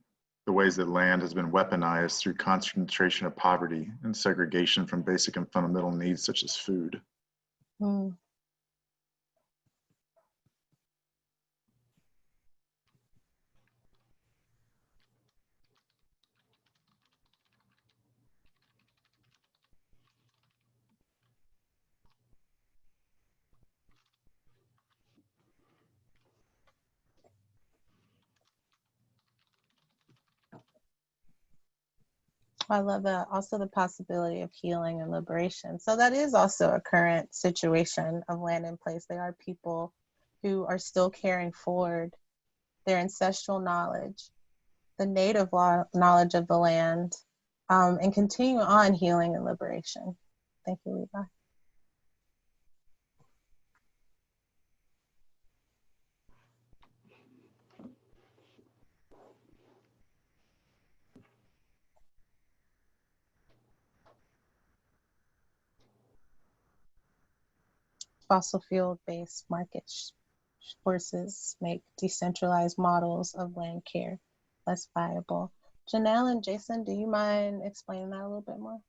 ways that land has been weaponized through concentration of poverty and segregation from basic and fundamental needs such as food. Mm. I love that. Also the possibility of healing and liberation. So that is also a current situation of land in place. There are people who are still carrying forward their ancestral knowledge, the native knowledge of the land, and continue on healing and liberation. Thank you, Levi. Fossil fuel-based market forces make decentralized models of land care less viable. Janelle and Jason, do you mind explaining that a little bit more?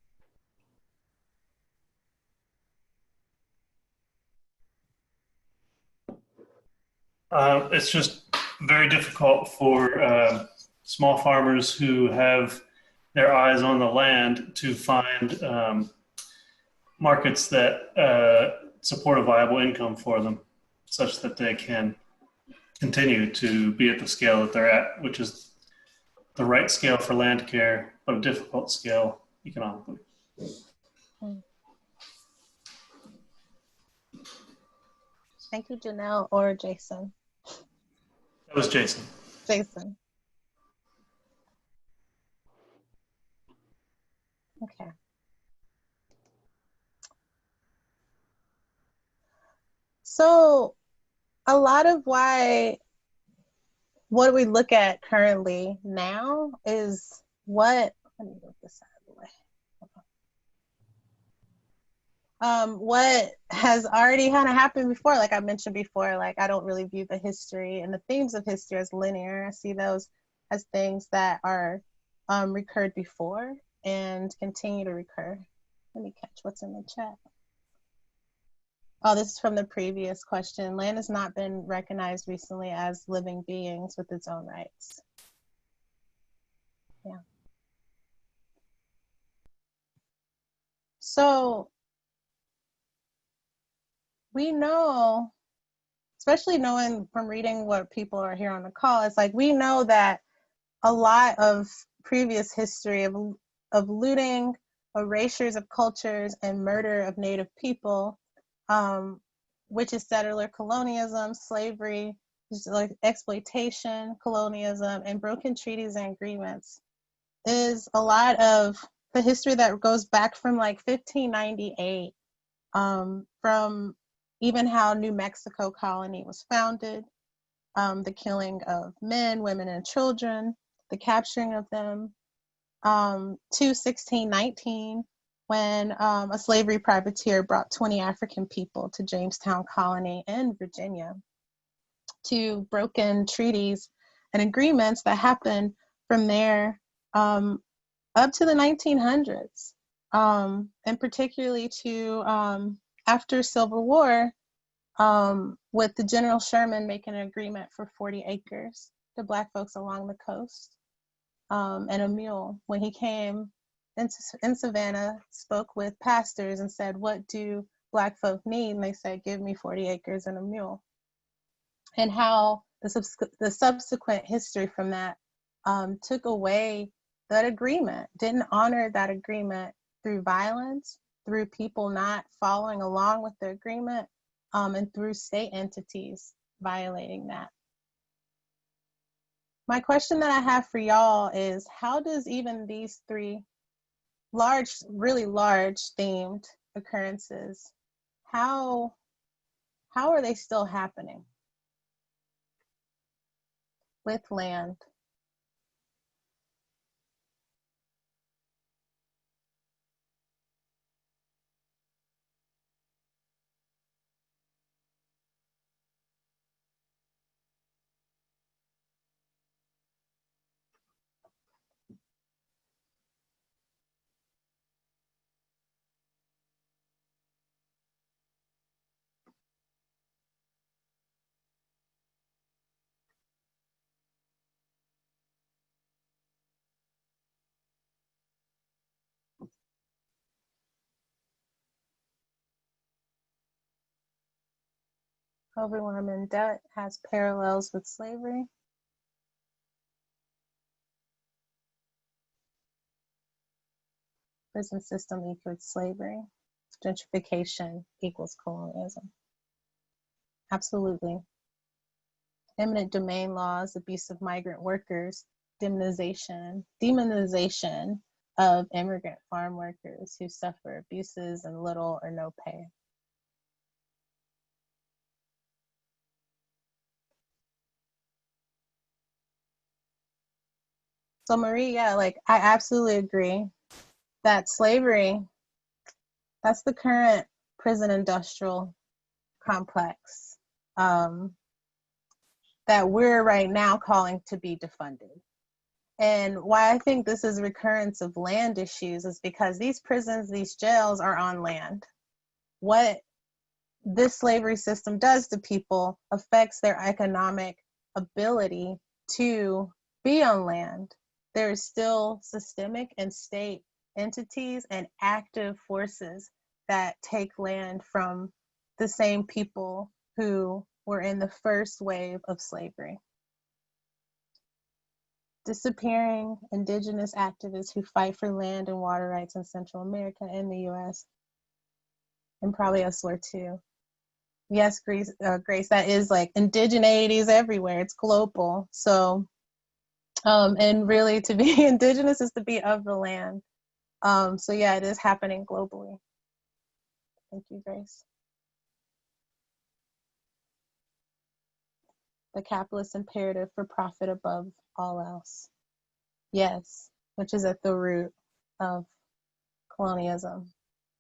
It's just very difficult for small farmers who have their eyes on the land to find markets that support a viable income for them, such that they can continue to be at the scale that they're at, which is the right scale for land care, but a difficult scale economically. Thank you, Janelle or Jason. That was Jason. Jason. Okay. So a lot of what we look at currently now is let me move this out of the way. What has already kind of happened before, like I mentioned before, like I don't really view the history and the themes of history as linear. I see those as things that are recurred before and continue to recur. Let me catch what's in the chat. Oh, this is from the previous question. Land has not been recognized recently as living beings with its own rights. Yeah. So we know, especially knowing from reading what people are here on the call, it's like we know that a lot of previous history of looting, erasures of cultures, and murder of Native people, which is settler colonialism, slavery, like exploitation, colonialism, and broken treaties and agreements, is a lot of the history that goes back from like 1598, from even how New Mexico colony was founded, the killing of men, women, and children, the capturing of them, to 1619, when a slavery privateer brought 20 African people to Jamestown Colony in Virginia, to broken treaties and agreements that happened from there up to the 1900s, and particularly to after Civil War, with the General Sherman making an agreement for 40 acres to Black folks along the coast, and a mule when he came in Savannah spoke with pastors and said, what do Black folk need? And they said, give me 40 acres and a mule. And how the subsequent history from that took away that agreement, didn't honor that agreement through violence, through people not following along with the agreement, and through state entities violating that. My question that I have for y'all is, how does even these three large, really large themed occurrences, how are they still happening with land? Overwhelm in debt has parallels with slavery. Prison system equals slavery. Gentrification equals colonialism. Absolutely. Eminent domain laws, abuse of migrant workers, demonization of immigrant farm workers who suffer abuses and little or no pay. So Marie, yeah, like I absolutely agree that slavery, that's the current prison industrial complex that we're right now calling to be defunded. And why I think this is recurrence of land issues is because these prisons, these jails are on land. What this slavery system does to people affects their economic ability to be on land. There is still systemic and state entities and active forces that take land from the same people who were in the first wave of slavery. Disappearing indigenous activists who fight for land and water rights in Central America and the US, and probably elsewhere too. Yes, Grace, that is like indigeneity everywhere. It's global. So, and really to be indigenous is to be of the land. So yeah, it is happening globally. Thank you, Grace. The capitalist imperative for profit above all else. Yes, which is at the root of colonialism.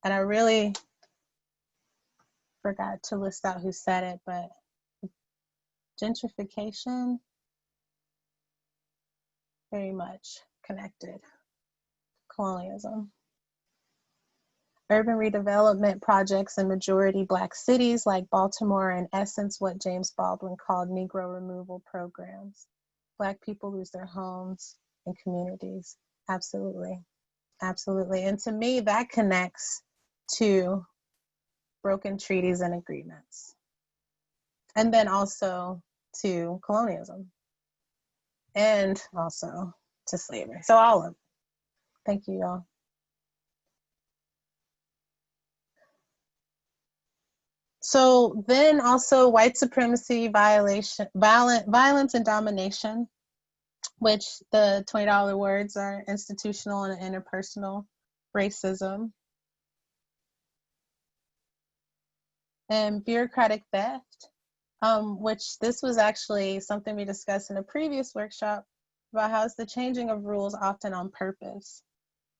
And I really forgot to list out who said it, but gentrification, very much connected. Colonialism. Urban redevelopment projects in majority Black cities like Baltimore are in essence what James Baldwin called Negro removal programs. Black people lose their homes and communities. Absolutely. Absolutely. And to me, that connects to broken treaties and agreements. And then also to colonialism. And also to slavery. So all of it. Thank you, y'all. So then also white supremacy, violence and domination, which the $20 words are institutional and interpersonal racism. And bureaucratic theft, which this was actually something we discussed in a previous workshop about how it's the changing of rules often on purpose.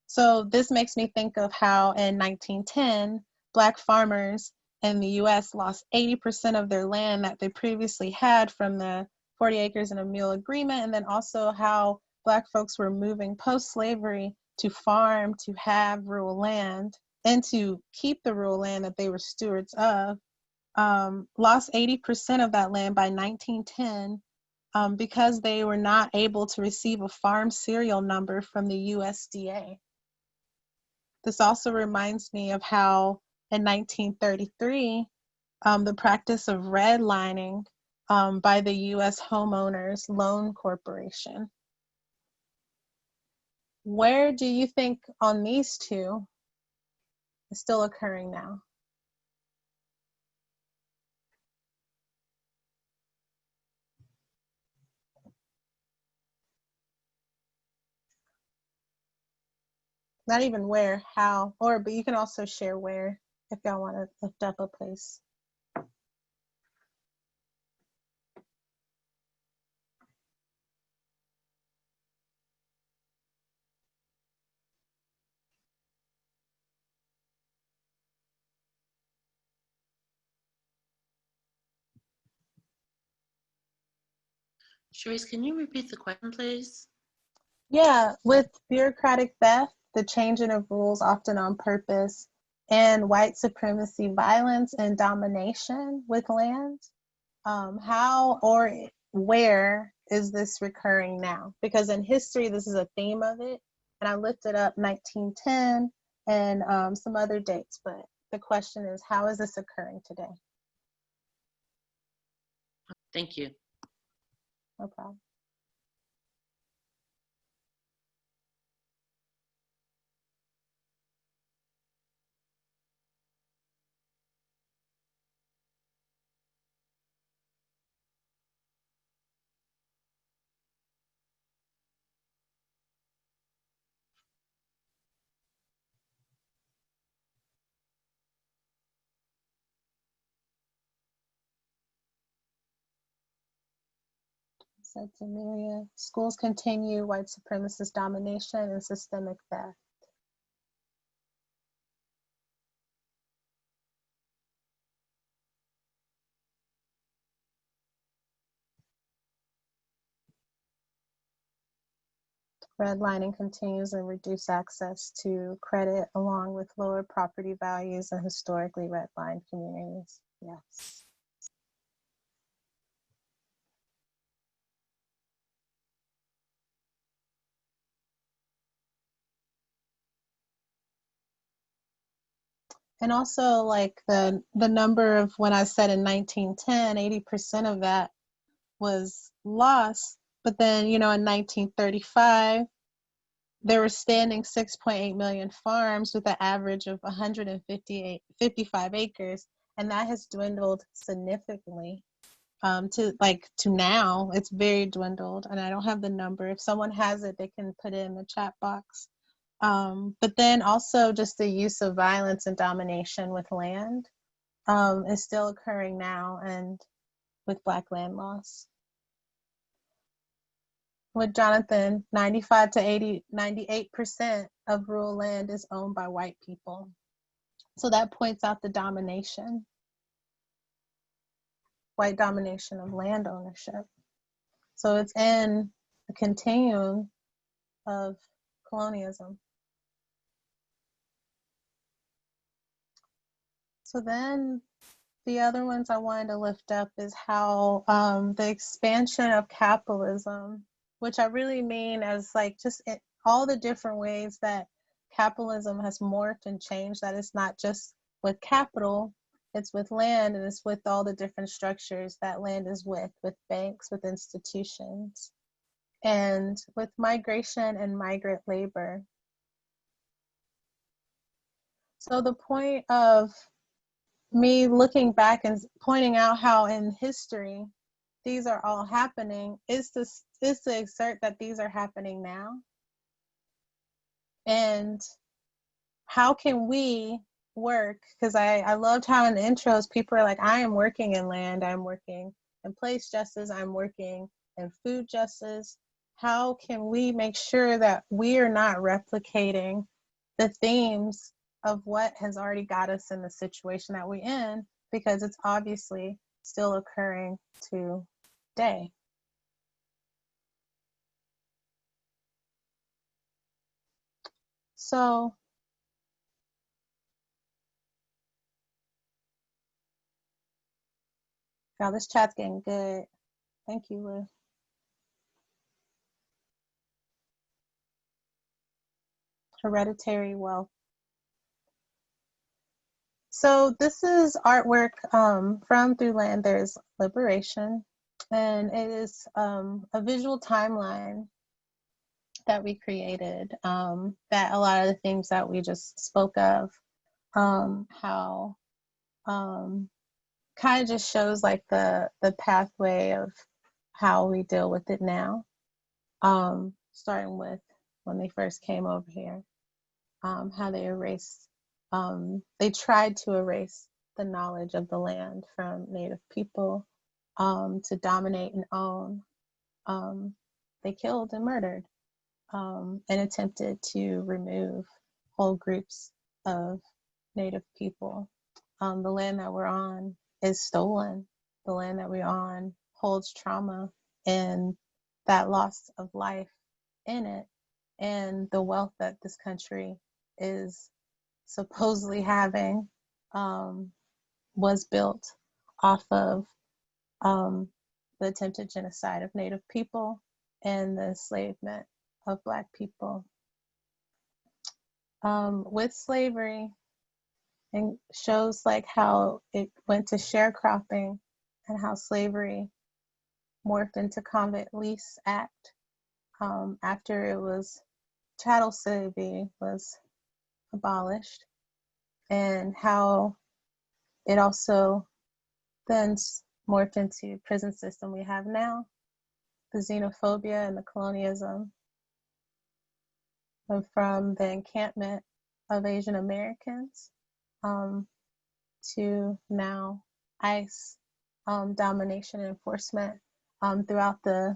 So this makes me think of how in 1910, Black farmers in the US lost 80% of their land that they previously had from the 40 acres and a mule agreement, and then also how Black folks were moving post-slavery to farm, to have rural land, and to keep the rural land that they were stewards of, lost 80% of that land by 1910 because they were not able to receive a farm serial number from the USDA. this also reminds me of how in 1933, the practice of redlining by the U.S. Homeowners Loan Corporation. Where do you think on these two is still occurring now? Not even where, how, but you can also share where if y'all want to lift up a place. Sharice, can you repeat the question, please? Yeah, with bureaucratic theft, the changing of rules often on purpose, and white supremacy violence and domination with land, how or where is this recurring now? Because in history, this is a theme of it, and I lifted up 1910 and some other dates, but the question is, how is this occurring today? Thank you. No problem. Said Amelia, schools continue white supremacist domination and systemic theft. Redlining continues and reduced access to credit along with lower property values in historically redlined communities. Yes. And also like the number of when I said in 1910, 80% of that was lost. But then, you know, in 1935, there were standing 6.8 million farms with an average of 155 acres. And that has dwindled significantly to now. It's very dwindled. And I don't have the number. If someone has it, they can put it in the chat box. But then also just the use of violence and domination with land is still occurring now, and with Black land loss. With Jonathan, 95 to 98% of rural land is owned by white people. So that points out the domination, white domination of land ownership. So it's in a continuum of colonialism. So then the other ones I wanted to lift up is how the expansion of capitalism, which I really mean as like just all the different ways that capitalism has morphed and changed, that it's not just with capital, it's with land, and it's with all the different structures that land is with banks, with institutions, and with migration and migrant labor. So the point of me looking back and pointing out how in history these are all happening is to assert that these are happening now. And how can we work? Because I loved how in the intros people are like, I am working in land, I'm working in place justice, I'm working in food justice. How can we make sure that we are not replicating the themes of what has already got us in the situation that we're in, because it's obviously still occurring today. So now this chat's getting good. Thank you, Lou. Hereditary wealth So this is artwork from Through Land There's Liberation, and it is a visual timeline that we created, that a lot of the things that we just spoke of, how kind of just shows like the pathway of how we deal with it now, starting with when they first came over here, how they erased, they tried to erase the knowledge of the land from Native people, to dominate and own. They killed and murdered, and attempted to remove whole groups of Native people. The land that we're on is stolen. The land that we're on holds trauma and that loss of life in it, and the wealth that this country is supposedly having, was built off of the attempted genocide of Native people and the enslavement of Black people. With slavery, and shows like how it went to sharecropping and how slavery morphed into Convict Lease Act, after it was chattel slavery was abolished, and how it also then morphed into prison system we have now, the xenophobia and the colonialism, and from the encampment of Asian Americans, to now ICE domination and enforcement throughout the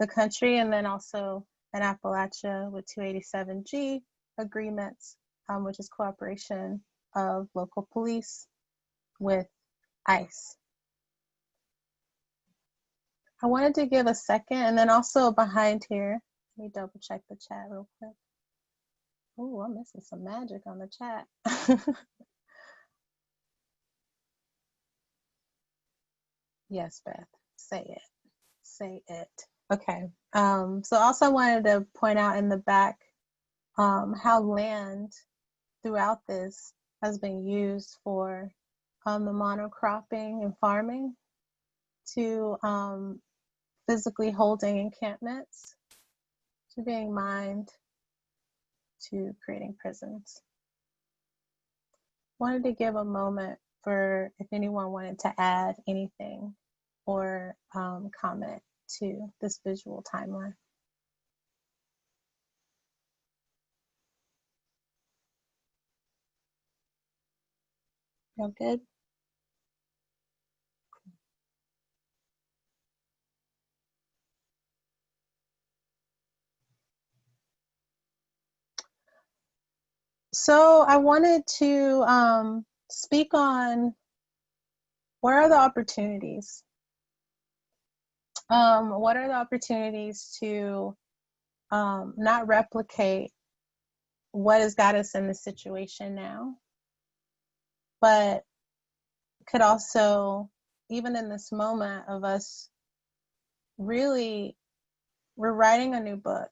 country, and then also in Appalachia with 287G agreements, which is cooperation of local police with ICE. I wanted to give a second, and then also behind here, let me double check the chat real quick. Oh, I'm missing some magic on the chat. Yes, Beth, say it. Say it. Okay. So also I wanted to point out in the back how land throughout this has been used for the monocropping and farming, to physically holding encampments, to being mined, to creating prisons. Wanted to give a moment for if anyone wanted to add anything or comment to this visual timeline. Y'all good? So I wanted to speak on what are the opportunities? What are the opportunities to not replicate what has got us in this situation now, but could also, even in this moment of us really, we're writing a new book,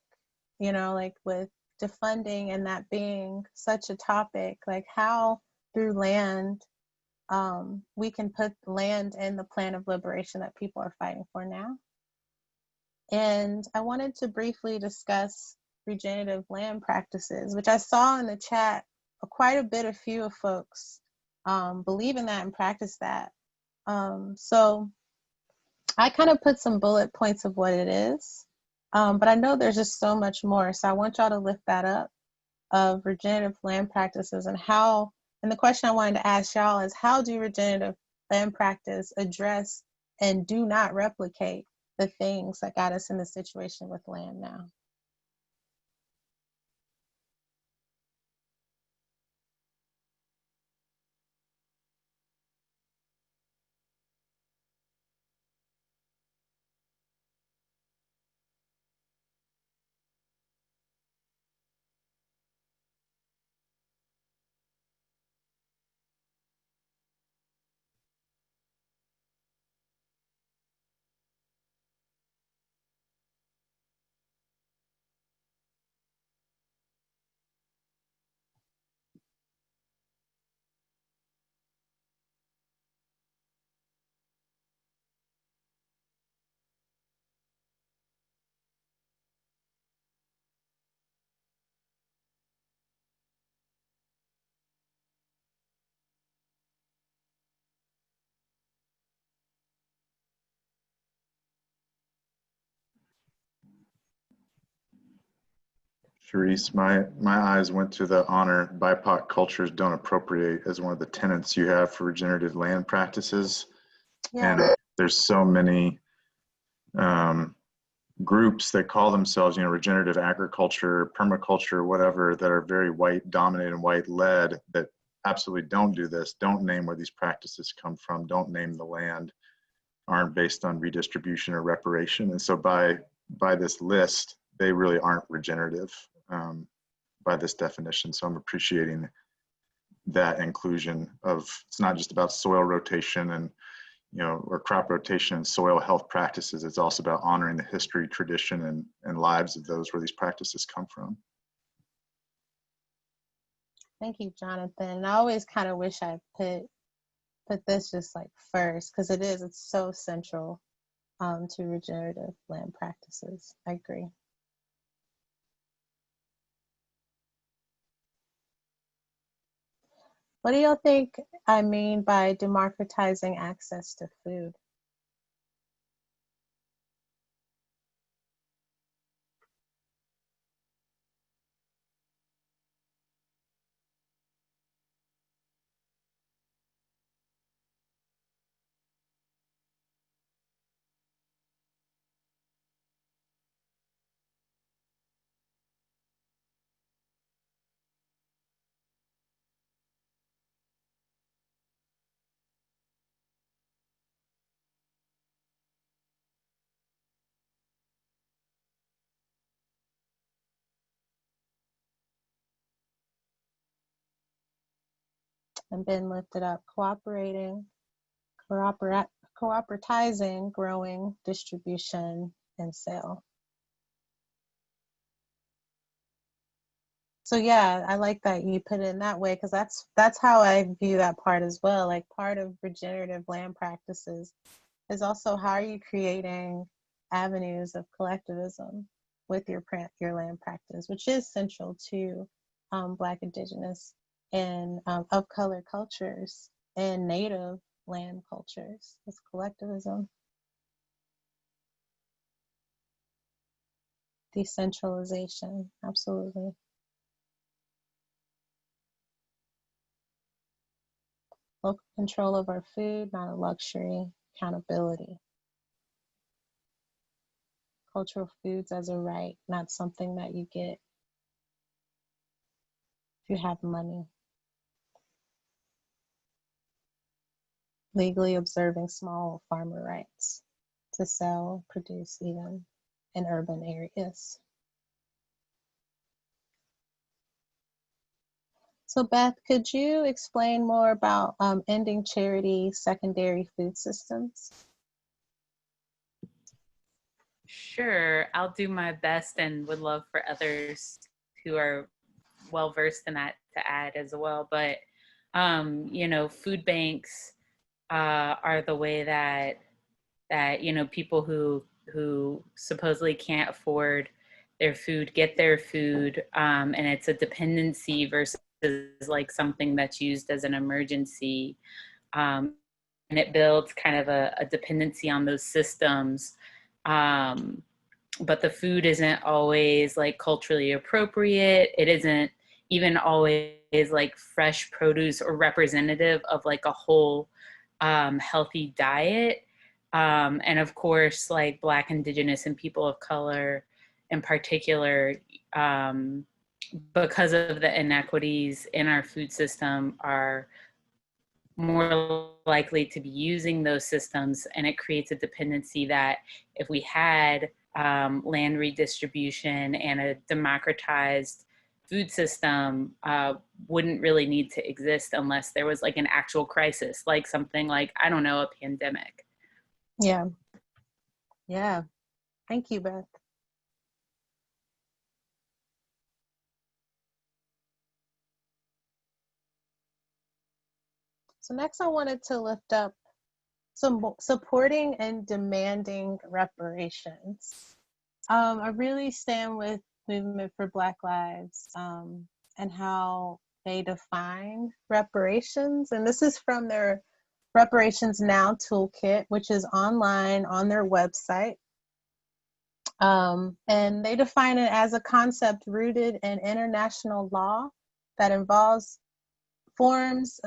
you know, like with defunding and that being such a topic, like how through land we can put land in the plan of liberation that people are fighting for now. And I wanted to briefly discuss regenerative land practices, which I saw in the chat quite a bit, a few of folks believe in that and practice that. So I kind of put some bullet points of what it is, but I know there's just so much more. So I want y'all to lift that up of regenerative land practices and how, and the question I wanted to ask y'all is, how do regenerative land practice address and do not replicate the things that got us in the situation with land now? Sharice, my eyes went to the honor BIPOC cultures don't appropriate as one of the tenets you have for regenerative land practices. Yeah. And there's so many groups that call themselves, regenerative agriculture, permaculture, whatever, that are very white dominated and white led, that absolutely don't do this, don't name where these practices come from, don't name the land, aren't based on redistribution or reparation. And so by this list, they really aren't regenerative by this definition. So I'm appreciating that inclusion of, it's not just about soil rotation and or crop rotation and soil health practices. It's also about honoring the history, tradition, and lives of those where these practices come from. Thank you, Jonathan. I always kind of wish I put this just like first, because it's so central to regenerative land practices. I agree. What do y'all think I mean by democratizing access to food? And been lifted up, cooperativizing, growing, distribution, and sale. So yeah, I like that you put it in that way, because that's how I view that part as well. Like, part of regenerative land practices is also, how are you creating avenues of collectivism with your land practice, which is central to Black, Indigenous, and of color cultures and Native land cultures. It's collectivism. Decentralization, absolutely. Local control of our food, not a luxury. Accountability. Cultural foods as a right, not something that you get if you have money. Legally observing small farmer rights to sell, produce, even in urban areas. So Beth, could you explain more about ending charity secondary food systems? Sure, I'll do my best and would love for others who are well versed in that to add as well. But food banks are the way that people who supposedly can't afford their food get their food, and it's a dependency versus like something that's used as an emergency, and it builds kind of a dependency on those systems. But the food isn't always like culturally appropriate. It isn't even always like fresh produce or representative of like a whole healthy diet. And of course, like Black, Indigenous, and people of color in particular, because of the inequities in our food system, are more likely to be using those systems, and it creates a dependency that if we had land redistribution and a democratized food system, wouldn't really need to exist unless there was like an actual crisis, like something like, I don't know, a pandemic. Yeah. Thank you, Beth. So next I wanted to lift up some supporting and demanding reparations. I really stand with Movement for Black Lives and how they define reparations. And this is from their Reparations Now toolkit, which is online on their website. And they define it as a concept rooted in international law that involves forms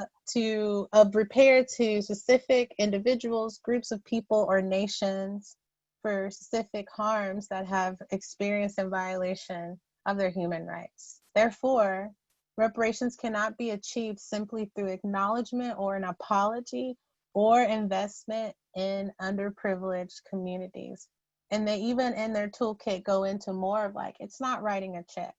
of repair to specific individuals, groups of people, or nations for specific harms that have experienced in violation of their human rights. Therefore, reparations cannot be achieved simply through acknowledgement or an apology or investment in underprivileged communities. And they even in their toolkit go into more of like, it's not writing a check.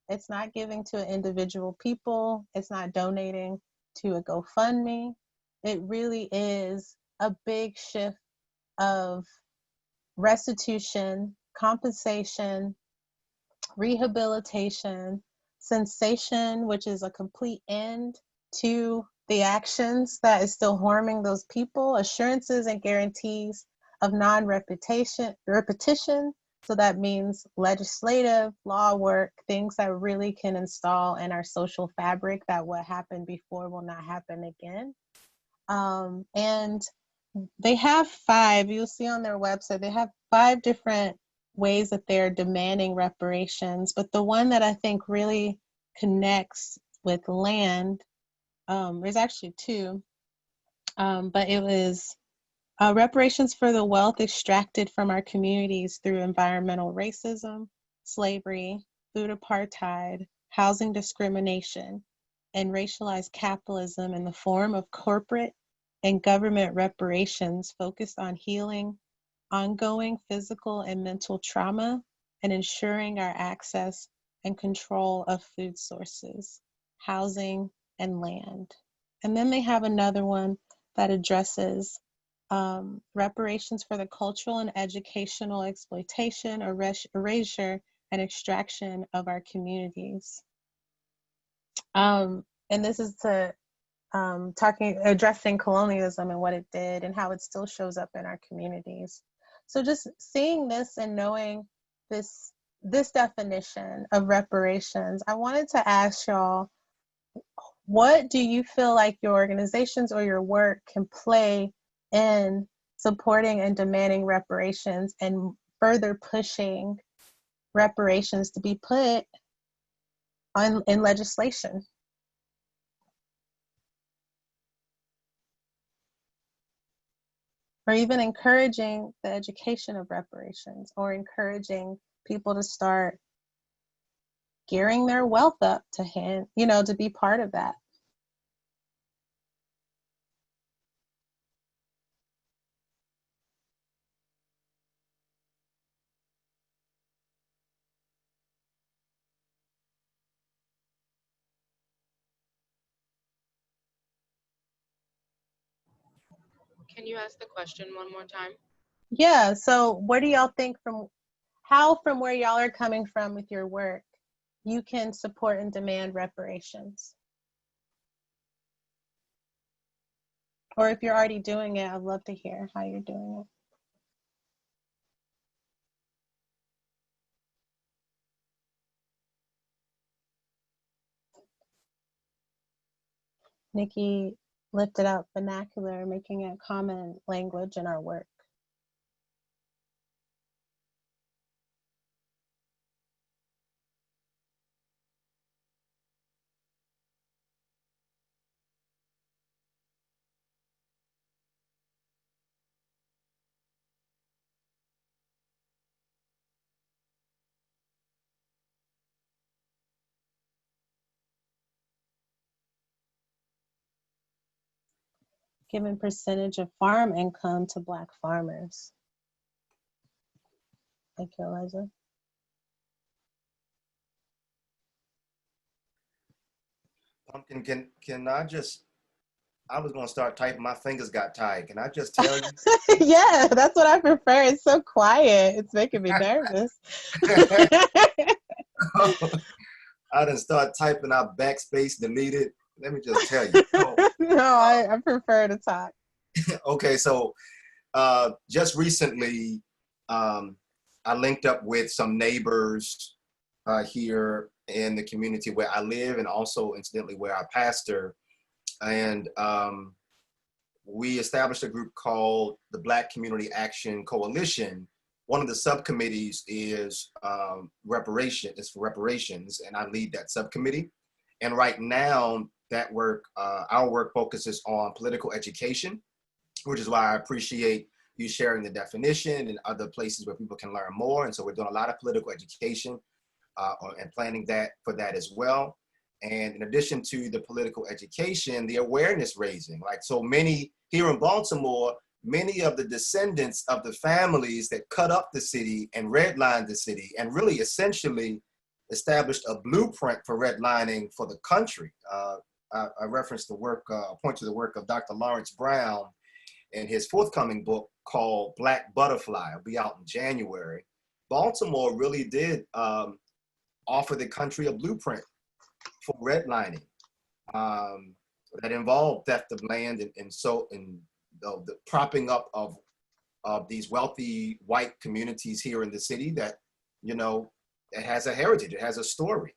It's not giving to individual people. It's not donating to a GoFundMe. It really is a big shift of restitution, compensation, rehabilitation, cessation, which is a complete end to the actions that is still harming those people, assurances and guarantees of repetition. So that means legislative, law work, things that really can install in our social fabric that what happened before will not happen again. And they have 5, you'll see on their website, they have 5 different ways that they're demanding reparations. But the one that I think really connects with land, there's actually 2, but it was reparations for the wealth extracted from our communities through environmental racism, slavery, food apartheid, housing discrimination, and racialized capitalism in the form of corporate and government reparations focused on healing ongoing physical and mental trauma and ensuring our access and control of food sources, housing, and land. And then they have another one that addresses reparations for the cultural and educational exploitation, erasure, and extraction of our communities. And this is to addressing colonialism and what it did and how it still shows up in our communities. So just seeing this and knowing this definition of reparations, I wanted to ask y'all, what do you feel like your organizations or your work can play in supporting and demanding reparations and further pushing reparations to be put in legislation? Or even encouraging the education of reparations, or encouraging people to start gearing their wealth up to be part of that. Can you ask the question one more time? Yeah, so what do y'all think from where y'all are coming from with your work, you can support and demand reparations? Or if you're already doing it, I'd love to hear how you're doing it. Nikki lifted up vernacular, making it common language in our work. Given percentage of farm income to Black farmers. Thank you, Eliza. Pumpkin, can I was gonna start typing, my fingers got tired. Can I just tell you? Yeah, that's what I prefer. It's so quiet. It's making me nervous. I didn't start typing out backspace, deleted. Let me just tell you. No, I prefer to talk. Okay, so just recently, I linked up with some neighbors here in the community where I live, and also incidentally where I pastor. And we established a group called the Black Community Action Coalition. one of the subcommittees is for reparations, and I lead that subcommittee. And right now, that work, our work focuses on political education, which is why I appreciate you sharing the definition and other places where people can learn more. And so we're doing a lot of political education and planning for that as well. And in addition to the political education, the awareness raising, like so many here in Baltimore, many of the descendants of the families that cut up the city and redlined the city and really essentially established a blueprint for redlining for the country. I referenced the work, point to the work of Dr. Lawrence Brown in his forthcoming book called Black Butterfly. It'll be out in January. Baltimore really did offer the country a blueprint for redlining that involved theft of land and the propping up of these wealthy white communities here in the city that, you know, it has a heritage, it has a story.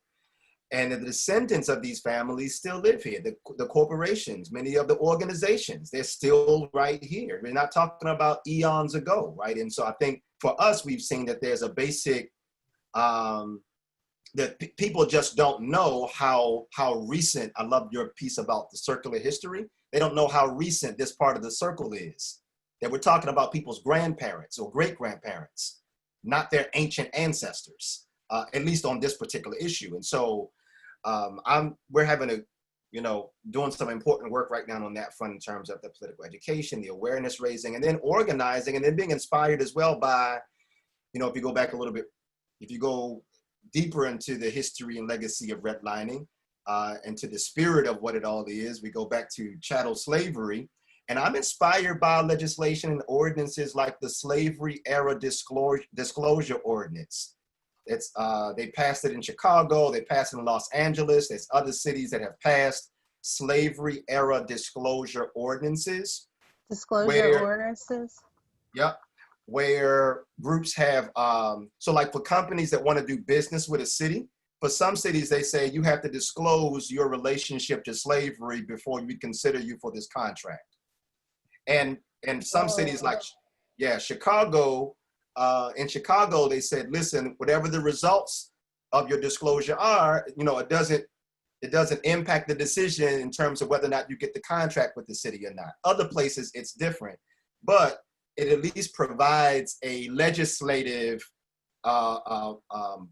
And the descendants of these families still live here. The corporations, many of the organizations, they're still right here. We're not talking about eons ago, right? And so I think for us, we've seen that there's a basic, that people just don't know how recent, I love your piece about the circular history. They don't know how recent this part of the circle is. That we're talking about people's grandparents or great-grandparents, not their ancient ancestors, at least on this particular issue. And so we're having a, you know, doing some important work right now on that front in terms of the political education, the awareness raising, and then organizing, and then being inspired as well by, you know, if you go back a little bit, if you go deeper into the history and legacy of redlining, and to the spirit of what it all is, we go back to chattel slavery. And I'm inspired by legislation and ordinances like the Slavery Era Disclosure Ordinance. It's, they passed it in Chicago, they passed it in Los Angeles, there's other cities that have passed Slavery Era Disclosure Ordinances. Ordinances? Yep. Where groups have, so like for companies that want to do business with a city, for some cities, they say you have to disclose your relationship to slavery before we consider you for this contract. And some cities like, yeah, Chicago, in Chicago, they said, listen, whatever the results of your disclosure are, you know, it doesn't impact the decision in terms of whether or not you get the contract with the city or not. Other places, it's different, but it at least provides a legislative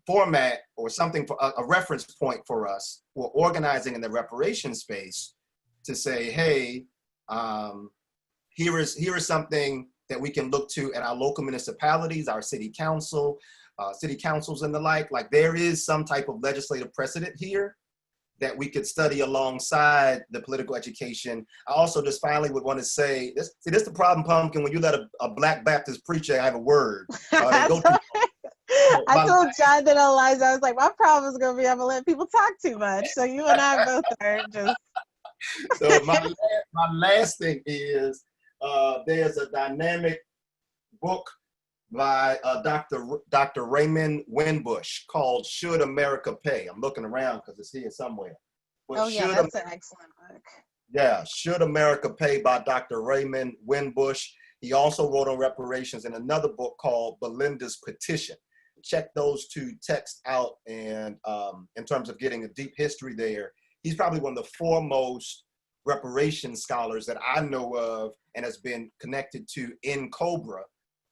format or something for a reference point for us who are organizing in the reparation space to say, hey, here is something that we can look to at our local municipalities, our city councils and the like. Like there is some type of legislative precedent here that we could study alongside the political education. I also just finally would want to say, this is the problem, Pumpkin, when you let a Black Baptist preacher have a word. I told John that on Liza, I was like, my problem is going to be I'm going to let people talk too much. So you and I both are just. So my last thing is, there's a dynamic book by Dr. Raymond Winbush called Should America Pay? I'm looking around because it's here somewhere. But oh yeah, that's an excellent book. Yeah, Should America Pay by Dr. Raymond Winbush. He also wrote on reparations in another book called Belinda's Petition. Check those two texts out, and in terms of getting a deep history there, he's probably one of the foremost reparations scholars that I know of and has been connected to in COBRA,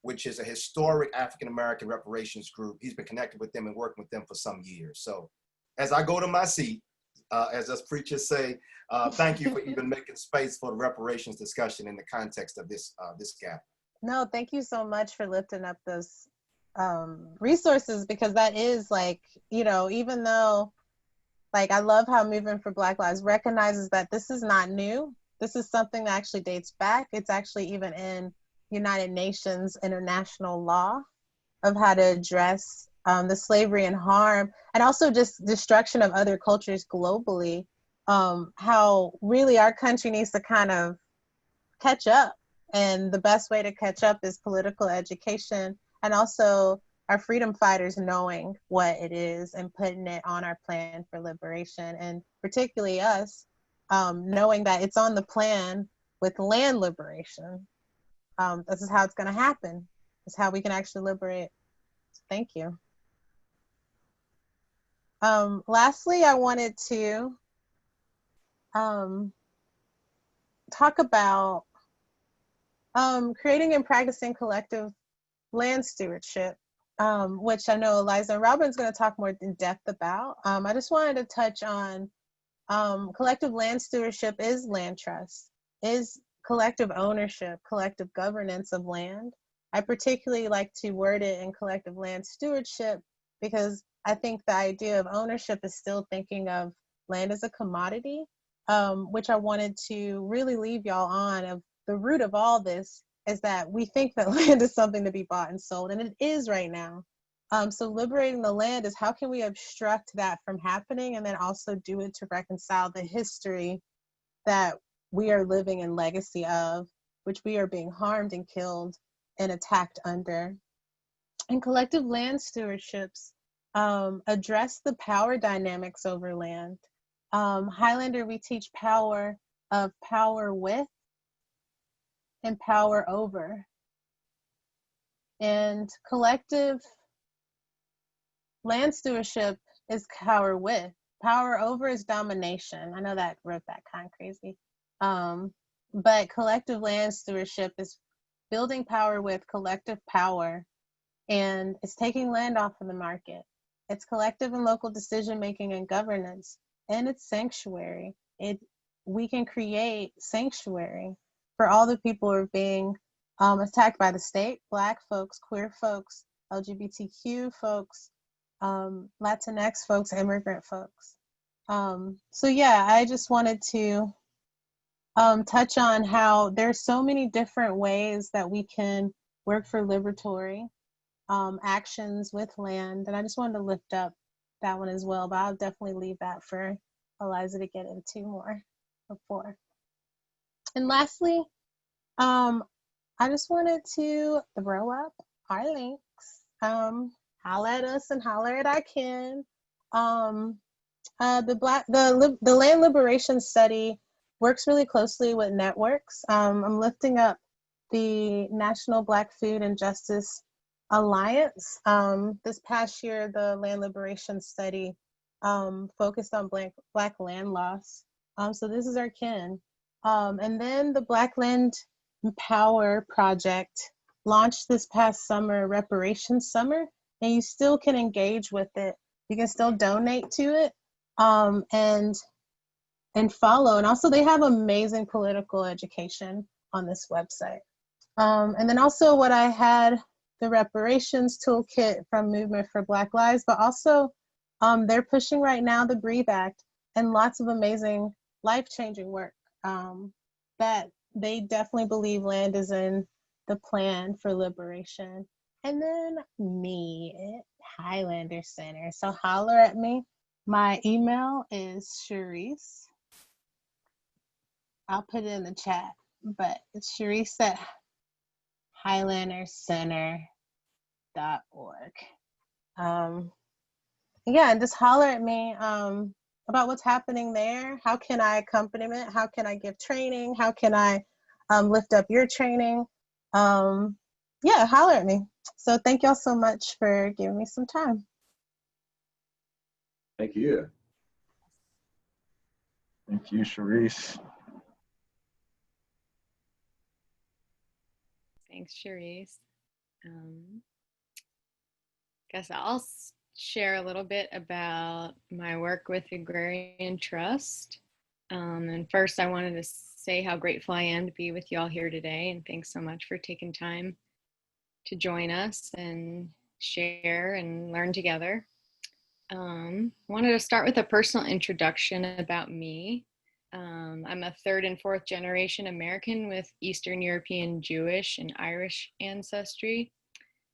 which is a historic African-American reparations group. He's been connected with them and working with them for some years. So as I go to my seat, as us preachers say, thank you for even making space for the reparations discussion in the context of this gap. No, thank you so much for lifting up those resources, because that is like, you know, even though, like, I love how Movement for Black Lives recognizes that this is not new. This is something that actually dates back. It's actually even in United Nations international law of how to address the slavery and harm, and also just destruction of other cultures globally. How really our country needs to kind of catch up. And the best way to catch up is political education, and also our freedom fighters knowing what it is and putting it on our plan for liberation, and particularly us knowing that it's on the plan with land liberation. This is how it's going to happen. is how we can actually liberate. Thank you. Lastly, I wanted to talk about creating and practicing collective land stewardship, which I know Eliza and Robin's going to talk more in depth about. I just wanted to touch on collective land stewardship is land trust, is collective ownership, collective governance of land. I particularly like to word it in collective land stewardship because I think the idea of ownership is still thinking of land as a commodity, which I wanted to really leave y'all on. Of the root of all this is that we think that land is something to be bought and sold, and it is right now. So liberating the land is how can we obstruct that from happening, and then also do it to reconcile the history that we are living in legacy of, which we are being harmed and killed and attacked under. And collective land stewardships address the power dynamics over land. Highlander, we teach power of power with and power over. And collective land stewardship is power with. Power over is domination. I know that wrote that kind of crazy. But collective land stewardship is building power with collective power, and it's taking land off of the market. It's collective and local decision making and governance, and it's sanctuary. We can create sanctuary for all the people who are being attacked by the state: Black folks, queer folks, LGBTQ folks, Latinx folks, immigrant folks. So yeah, I just wanted to touch on how there's so many different ways that we can work for liberatory actions with land, and I just wanted to lift up that one as well, but I'll definitely leave that for Eliza to get into more before. And lastly, I just wanted to throw up our links. Holler at us and holler at I can. The land liberation study works really closely with networks. I'm lifting up the National Black Food and Justice Alliance. This past year, the land liberation study focused on Black land loss. So this is our kin. And then the Black Land Power Project launched this past summer, Reparations Summer, and you still can engage with it. You can still donate to it and follow. And also they have amazing political education on this website. And then also what I had, the reparations toolkit from Movement for Black Lives, but also they're pushing right now the Breathe Act and lots of amazing life-changing work that they definitely believe land is in the plan for liberation. And then me at Highlander Center. So holler at me. My email is Sharice. I'll put it in the chat, but it's Sharice at HighlanderCenter.org. Yeah, and just holler at me about what's happening there. How can I accompaniment? How can I give training? How can I lift up your training? Yeah, holler at me. So thank y'all so much for giving me some time. Thank you. Thank you, Sharice. Thanks, Sharice. Guess I'll share a little bit about my work with Agrarian Trust. And first, I wanted to say how grateful I am to be with you all here today, and thanks so much for taking time to join us and share and learn together. Wanted to start with a personal introduction about me. I'm a third and fourth generation American with Eastern European, Jewish, and Irish ancestry.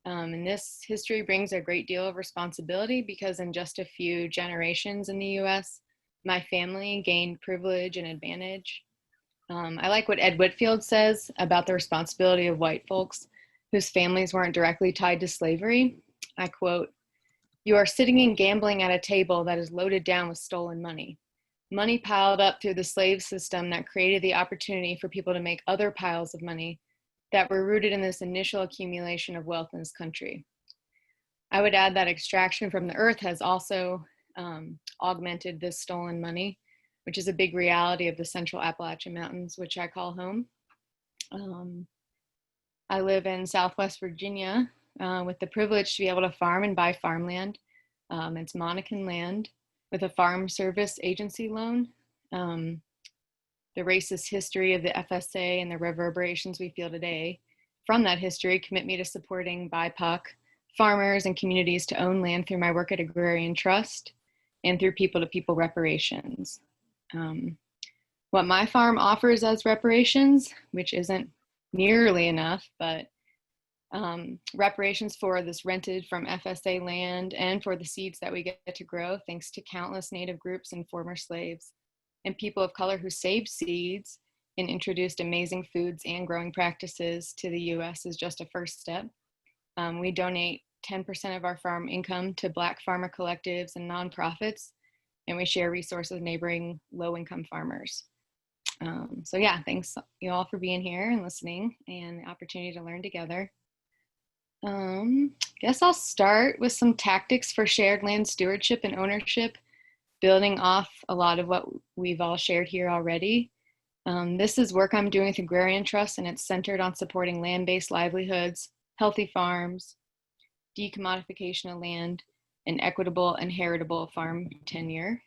And this history brings a great deal of responsibility because in just a few generations in the US, my family gained privilege and advantage. I like what Ed Whitfield says about the responsibility of white folks whose families weren't directly tied to slavery. I quote, "You are sitting and gambling at a table that is loaded down with stolen money. Money piled up through the slave system that created the opportunity for people to make other piles of money that were rooted in this initial accumulation of wealth in this country. I would add that extraction from the earth has also augmented this stolen money, which is a big reality of the Central Appalachian Mountains, which I call home. I live in Southwest Virginia with the privilege to be able to farm and buy farmland. It's Monacan land with a Farm Service Agency loan. The racist history of the FSA and the reverberations we feel today from that history commit me to supporting BIPOC farmers and communities to own land through my work at Agrarian Trust and through people-to-people reparations. What my farm offers as reparations, which isn't nearly enough, but reparations for this rented from FSA land and for the seeds that we get to grow thanks to countless Native groups and former slaves and people of color who saved seeds and introduced amazing foods and growing practices to the US is just a first step. We donate 10% of our farm income to Black farmer collectives and nonprofits, and we share resources with neighboring low-income farmers. So yeah, thanks you all for being here and listening and the opportunity to learn together. Guess I'll start with some tactics for shared land stewardship and ownership, building off a lot of what we've all shared here already. This is work I'm doing with Agrarian Trust, and it's centered on supporting land-based livelihoods, healthy farms, decommodification of land, and equitable and heritable farm tenure.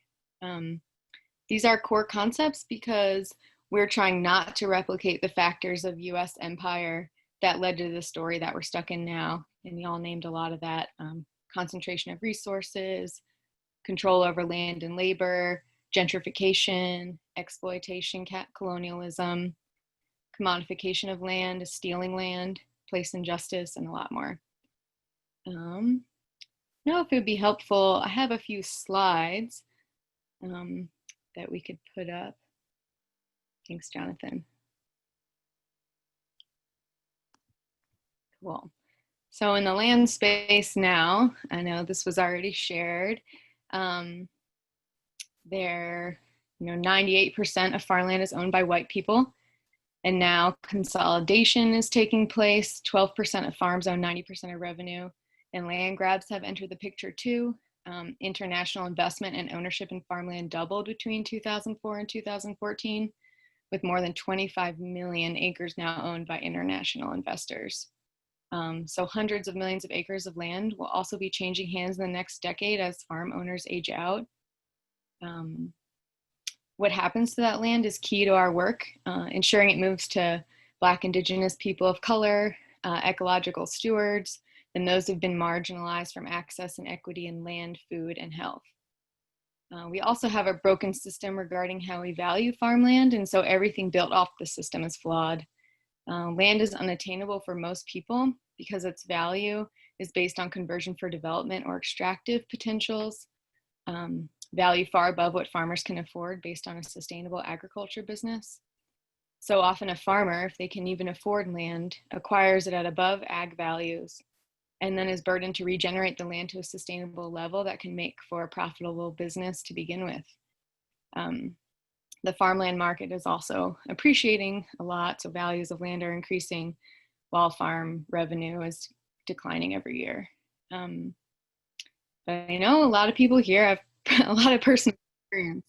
These are core concepts because we're trying not to replicate the factors of US empire that led to the story that we're stuck in now. And y'all named a lot of that. Concentration of resources, control over land and labor, gentrification, exploitation, colonialism, commodification of land, stealing land, place injustice, and a lot more. Know if it would be helpful, I have a few slides that we could put up. Thanks, Jonathan. Cool. So in the land space now, I know this was already shared. There, 98% of farmland is owned by white people, and now consolidation is taking place. 12% of farms own 90% of revenue, and land grabs have entered the picture too. International investment and ownership in farmland doubled between 2004 and 2014, with more than 25 million acres now owned by international investors. So hundreds of millions of acres of land will also be changing hands in the next decade as farm owners age out. What happens to that land is key to our work, ensuring it moves to Black, Indigenous people of color, ecological stewards, and those who've been marginalized from access and equity in land, food, and health. We also have a broken system regarding how we value farmland, and so everything built off the system is flawed. Land is unattainable for most people because its value is based on conversion for development or extractive potentials, value far above what farmers can afford based on a sustainable agriculture business. So often a farmer, if they can even afford land, acquires it at above ag values and then is burdened to regenerate the land to a sustainable level that can make for a profitable business to begin with. The farmland market is also appreciating a lot, so values of land are increasing while farm revenue is declining every year. But I know a lot of people here have a lot of personal experience.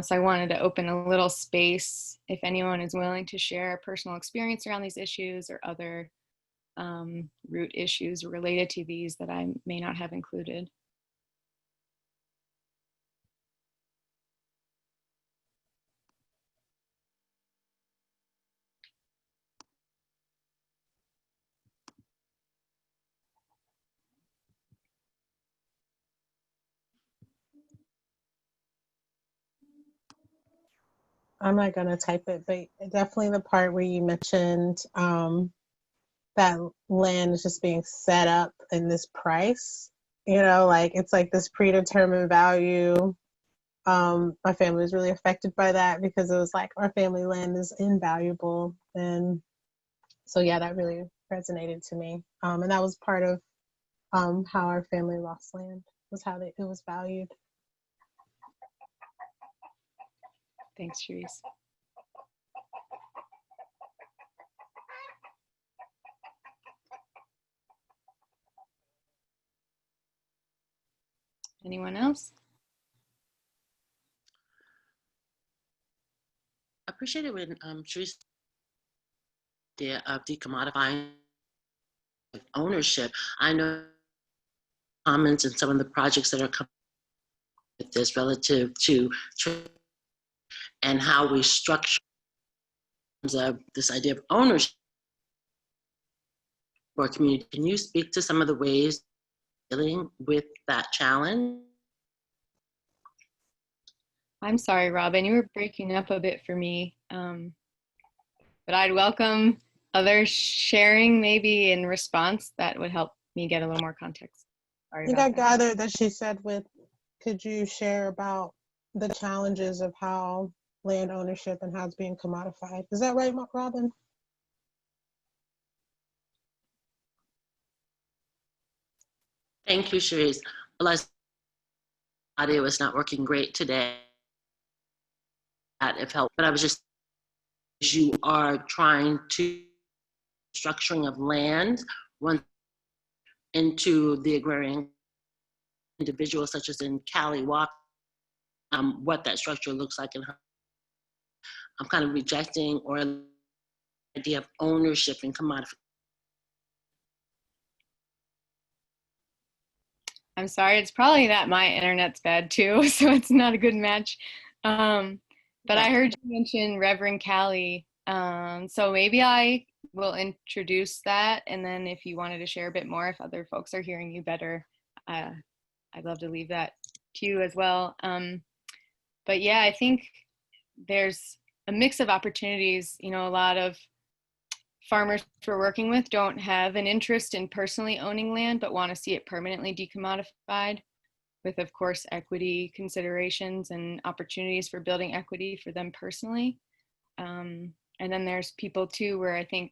So I wanted to open a little space if anyone is willing to share personal experience around these issues or other root issues related to these that I may not have included. I'm not gonna type it, but definitely the part where you mentioned that land is just being set up in this price, like it's like this predetermined value. My family was really affected by that because it was like our family land is invaluable. And so yeah, that really resonated to me. And that was part of how our family lost land, was how it was valued. Thanks, Cherise. Anyone else? I appreciate it when Sharice's idea of decommodifying ownership. I know comments and some of the projects that are coming with this relative to and how we structure this idea of ownership for a community. Can you speak to some of the ways dealing with that challenge? I'm sorry, Robin, you were breaking up a bit for me. But I'd welcome others sharing maybe in response. That would help me get a little more context. Sorry I think about I that. gathered that she said could you share about the challenges of how land ownership and how it's being commodified? Is that right, Robin? Thank you, Sharice. Audio is not working great today. If help, but I was just, you are trying to structuring of land run into the agrarian individuals, such as in Cali Walk, what that structure looks like, and how I'm kind of rejecting or the idea of ownership and commodification. I'm sorry, it's probably that my internet's bad too, so it's not a good match. But I heard you mention Reverend Callie, so maybe I will introduce that, and then if you wanted to share a bit more, if other folks are hearing you better, I'd love to leave that to you as well. But yeah, I think there's a mix of opportunities. You know, a lot of farmers we're working with don't have an interest in personally owning land, but want to see it permanently decommodified, with, of course, equity considerations and opportunities for building equity for them personally. And then there's people too, where I think,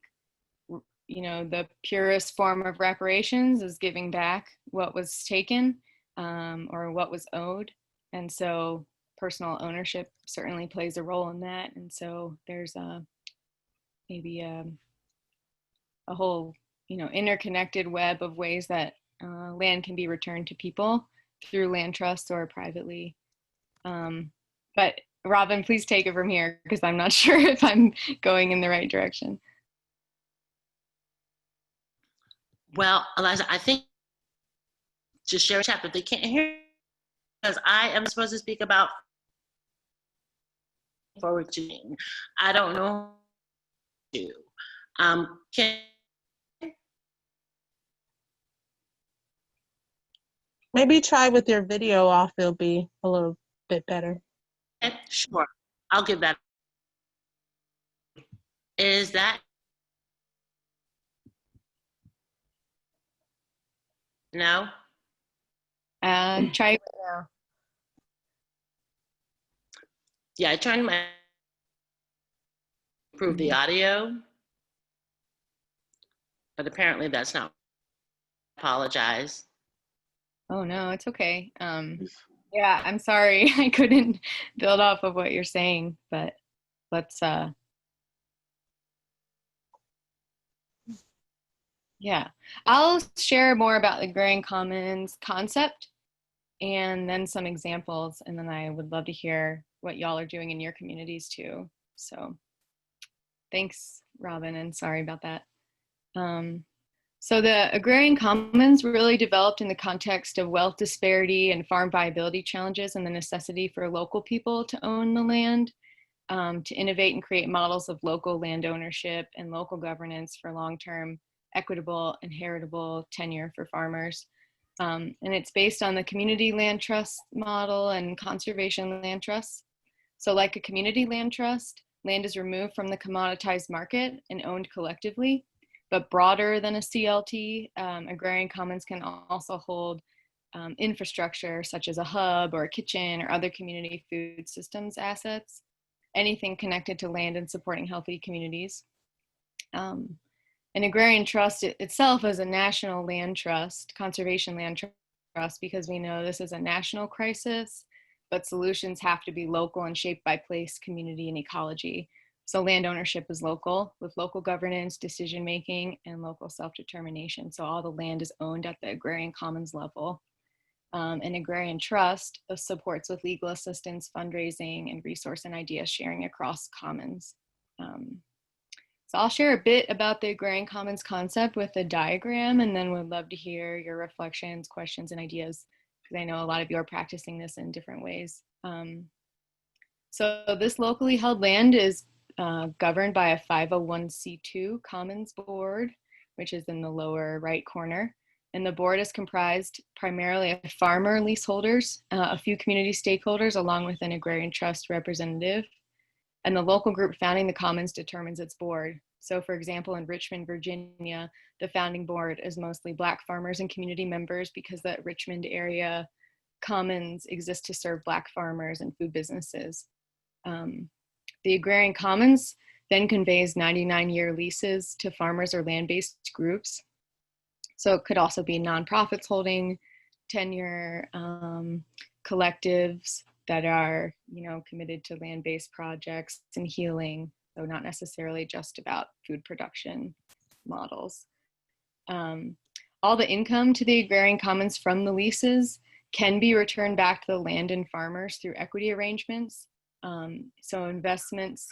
you know, the purest form of reparations is giving back what was taken or what was owed. And so personal ownership certainly plays a role in that. And so there's maybe a whole, you know, interconnected web of ways that land can be returned to people through land trusts or privately. But Robin, please take it from here, because I'm not sure if I'm going in the right direction. Well, Eliza, I think just share a chat, but they can't hear, because I am supposed to speak about forward to. I don't know. Can Maybe try with your video off, it'll be a little bit better. Sure, I'll give that. Is that no? Try it now. Yeah, I turned my improve the audio, but apparently that's not. Apologize. Oh no, it's okay. Yeah, I'm sorry. I couldn't build off of what you're saying, but let's yeah. I'll share more about the Agrarian Commons concept and then some examples, and then I would love to hear what y'all are doing in your communities too. So thanks, Robin, and sorry about that. So the Agrarian Commons really developed in the context of wealth disparity and farm viability challenges, and the necessity for local people to own the land, to innovate and create models of local land ownership and local governance for long-term, equitable, and heritable tenure for farmers. And it's based on the community land trust model and conservation land trusts. So like a community land trust, land is removed from the commoditized market and owned collectively. But broader than a CLT, Agrarian Commons can also hold infrastructure such as a hub or a kitchen or other community food systems assets, anything connected to land and supporting healthy communities. An agrarian trust itself is a national land trust, conservation land trust, because we know this is a national crisis, but solutions have to be local and shaped by place, community, and ecology. So land ownership is local, with local governance, decision-making, and local self-determination. So all the land is owned at the Agrarian Commons level. An agrarian trust supports with legal assistance, fundraising, and resource and idea sharing across commons. So I'll share a bit about the agrarian commons concept with a diagram, and then would love to hear your reflections, questions, and ideas, because I know a lot of you are practicing this in different ways. So this locally held land is governed by a 501c2 commons board, which is in the lower right corner. And the board is comprised primarily of farmer leaseholders, a few community stakeholders, along with an agrarian trust representative. And the local group founding the commons determines its board. So for example, in Richmond, Virginia, the founding board is mostly Black farmers and community members because the Richmond area commons exist to serve Black farmers and food businesses. The agrarian commons then conveys 99-year leases to farmers or land-based groups. So it could also be nonprofits holding tenure, collectives that are, committed to land-based projects and healing, though not necessarily just about food production models. All the income to the agrarian commons from the leases can be returned back to the land and farmers through equity arrangements. So investments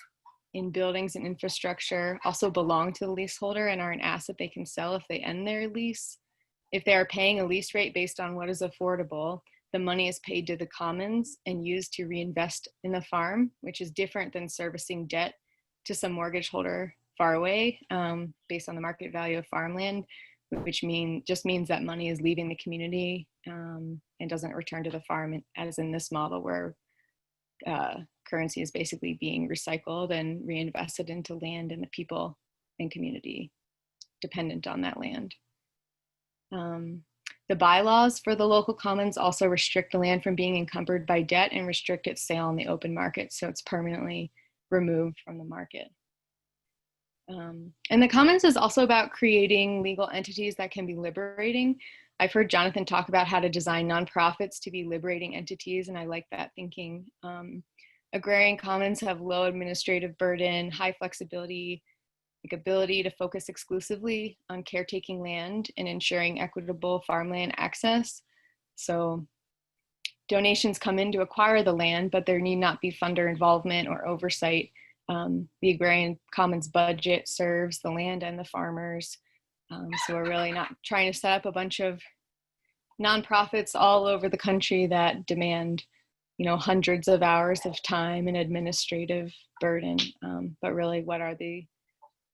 in buildings and infrastructure also belong to the leaseholder and are an asset they can sell if they end their lease. If they are paying a lease rate based on what is affordable, the money is paid to the commons and used to reinvest in the farm, which is different than servicing debt to some mortgage holder far away based on the market value of farmland, which just means that money is leaving the community and doesn't return to the farm, as in this model where currency is basically being recycled and reinvested into land and the people and community dependent on that land. The bylaws for the local commons also restrict the land from being encumbered by debt and restrict its sale on the open market, so it's permanently removed from the market. And the commons is also about creating legal entities that can be liberating. I've heard Jonathan talk about how to design nonprofits to be liberating entities, and I like that thinking. Agrarian commons have low administrative burden, high flexibility, ability to focus exclusively on caretaking land and ensuring equitable farmland access. So donations come in to acquire the land, but there need not be funder involvement or oversight. The agrarian commons budget serves the land and the farmers. So we're really not trying to set up a bunch of nonprofits all over the country that demand, hundreds of hours of time and administrative burden. But really, what are the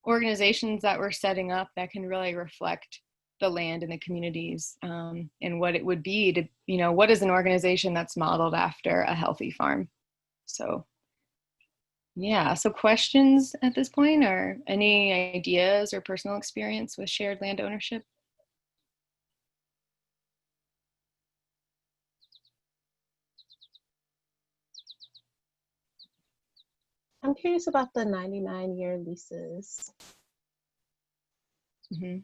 organizations that we're setting up that can really reflect the land and the communities and what it would be to, what is an organization that's modeled after a healthy farm? So yeah, so questions at this point, or any ideas or personal experience with shared land ownership? I'm curious about the 99-year leases. Mm-hmm.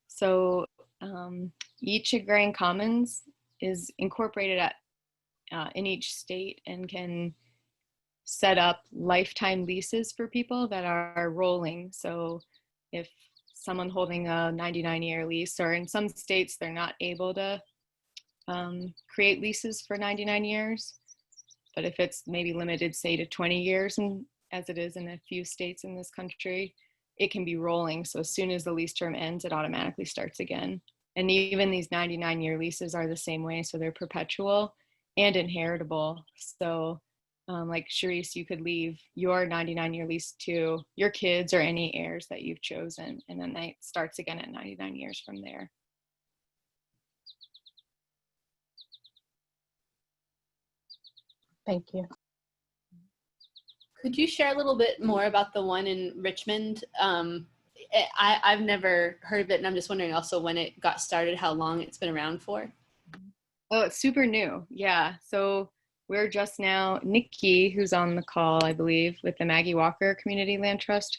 So each agrarian commons is incorporated in each state and can set up lifetime leases for people that are rolling. So if someone holding a 99-year lease, or in some states they're not able to create leases for 99 years, but if it's maybe limited, say, to 20 years, and as it is in a few states in this country, it can be rolling. So as soon as the lease term ends, it automatically starts again. And even these 99-year leases are the same way. So they're perpetual and inheritable. So like Charisse, you could leave your 99-year lease to your kids or any heirs that you've chosen. And then it starts again at 99 years from there. Thank you. Could you share a little bit more about the one in Richmond? I've never heard of it, and I'm just wondering also when it got started, how long it's been around for. Oh, it's super new. Yeah. So we're just now, Nikki, who's on the call, I believe, with the Maggie Walker Community Land Trust,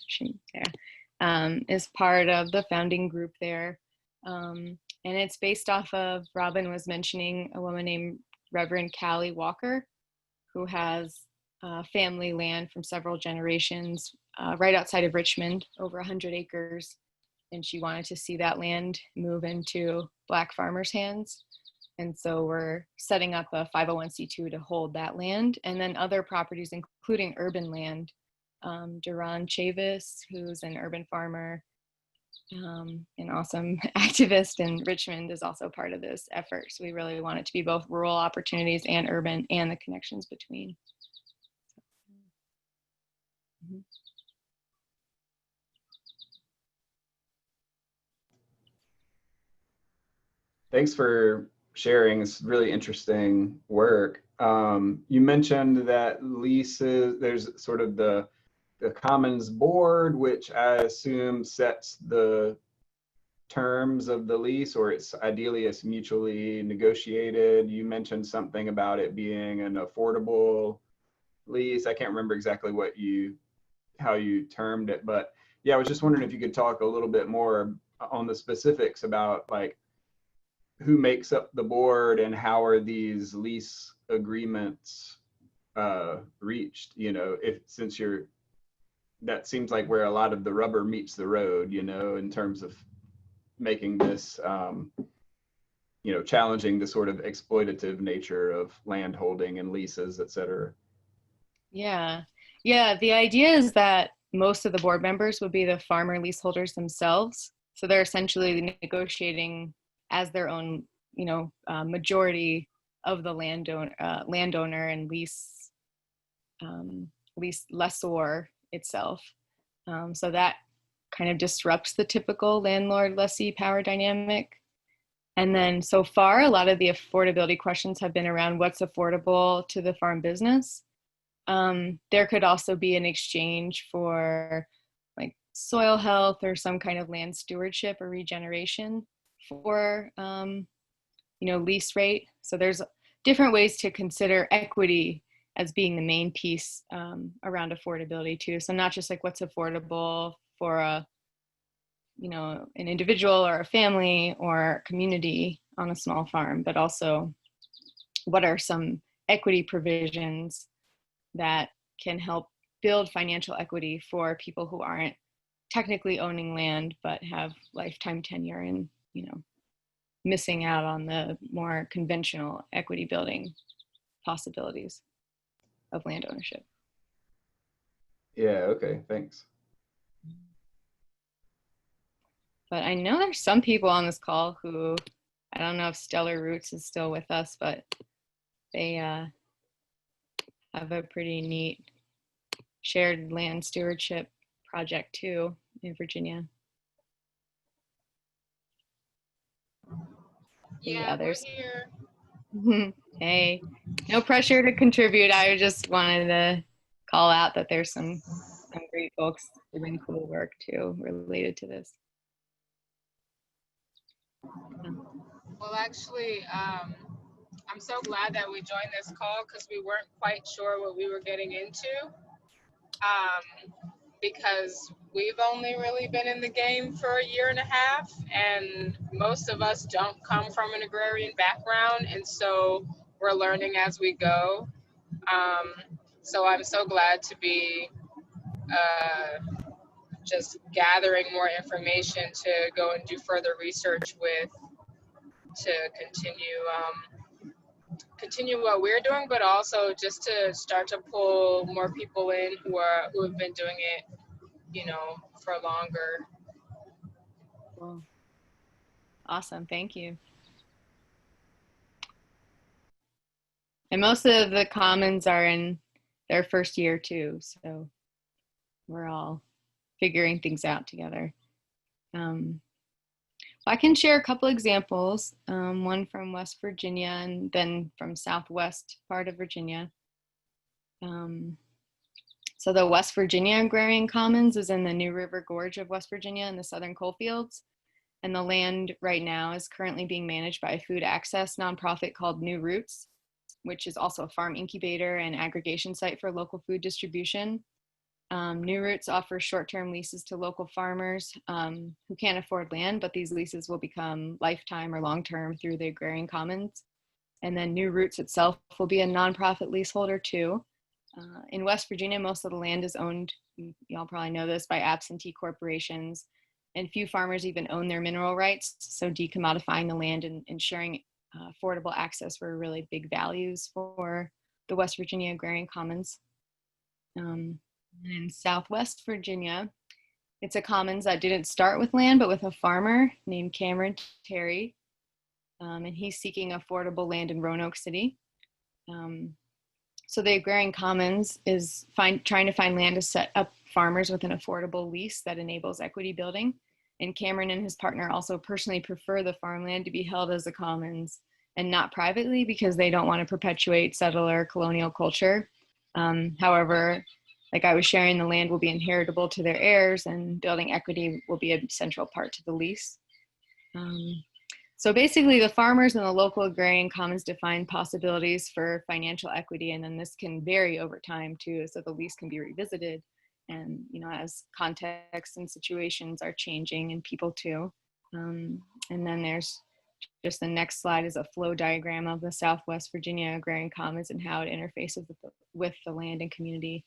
is part of the founding group there. And it's based off of, Robin was mentioning, a woman named Reverend Callie Walker, who has family land from several generations right outside of Richmond, over 100 acres. And she wanted to see that land move into Black farmers' hands. And so we're setting up a 501c2 to hold that land, and then other properties, including urban land. Duran Chavis, who's an urban farmer, an awesome activist in Richmond, is also part of this effort. So we really want it to be both rural opportunities and urban, and the connections between. Thanks for sharing. It's really interesting work. You mentioned that leases, there's sort of the Commons Board, which I assume sets the terms of the lease, or it's mutually negotiated. You mentioned something about it being an affordable lease. I can't remember exactly how you termed it, but yeah, I was just wondering if you could talk a little bit more on the specifics about like who makes up the board and how are these lease agreements reached, that seems like where a lot of the rubber meets the road, in terms of making this, challenging the sort of exploitative nature of land holding and leases, et cetera. Yeah. The idea is that most of the board members would be the farmer leaseholders themselves. So they're essentially negotiating as their own, majority of the landowner and lease lessor itself. So that kind of disrupts the typical landlord-lessee power dynamic. And then so far, a lot of the affordability questions have been around what's affordable to the farm business. There could also be an exchange for like soil health or some kind of land stewardship or regeneration for, lease rate. So there's different ways to consider equity as being the main piece around affordability too. So not just like what's affordable for an individual or a family or community on a small farm, but also what are some equity provisions that can help build financial equity for people who aren't technically owning land, but have lifetime tenure and, missing out on the more conventional equity building possibilities of land ownership. Yeah, okay, thanks. But I know there's some people on this call who, I don't know if Stellar Roots is still with us, but they have a pretty neat shared land stewardship project too in Virginia. Yeah, others. we're here. Hey, no pressure to contribute. I just wanted to call out that there's some great folks doing cool work too related to this. Well, actually, I'm so glad that we joined this call because we weren't quite sure what we were getting into. Because we've only really been in the game for a year and a half, and most of us don't come from an agrarian background, and so we're learning as we go. So I'm so glad to be just gathering more information to go and do further research with, to continue what we're doing, but also just to start to pull more people in who have been doing it, for longer. Cool. Awesome, thank you. And most of the commons are in their first year too, so we're all figuring things out together. I can share a couple examples, one from West Virginia and then from Southwest part of Virginia. So the West Virginia Agrarian Commons is in the New River Gorge of West Virginia in the southern coalfields. And the land right now is currently being managed by a food access nonprofit called New Roots, which is also a farm incubator and aggregation site for local food distribution. New Roots offers short-term leases to local farmers who can't afford land, but these leases will become lifetime or long-term through the Agrarian Commons. And then New Roots itself will be a nonprofit leaseholder too. In West Virginia, most of the land is owned, y'all probably know this, by absentee corporations. and few farmers even own their mineral rights. So decommodifying the land and ensuring affordable access were really big values for the West Virginia Agrarian Commons. In Southwest Virginia, it's a commons that didn't start with land, but with a farmer named Cameron Terry. And he's seeking affordable land in Roanoke City. So the Agrarian Commons is trying to find land to set up farmers with an affordable lease that enables equity building. And Cameron and his partner also personally prefer the farmland to be held as a commons and not privately because they don't want to perpetuate settler colonial culture. However, like I was sharing, the land will be inheritable to their heirs and building equity will be a central part to the lease. So basically the farmers and the local agrarian commons define possibilities for financial equity, and then this can vary over time too, so the lease can be revisited and, you know, as contexts and situations are changing and people too. And then there's just the next slide is a flow diagram of the Southwest Virginia Agrarian Commons and how it interfaces with the land and community.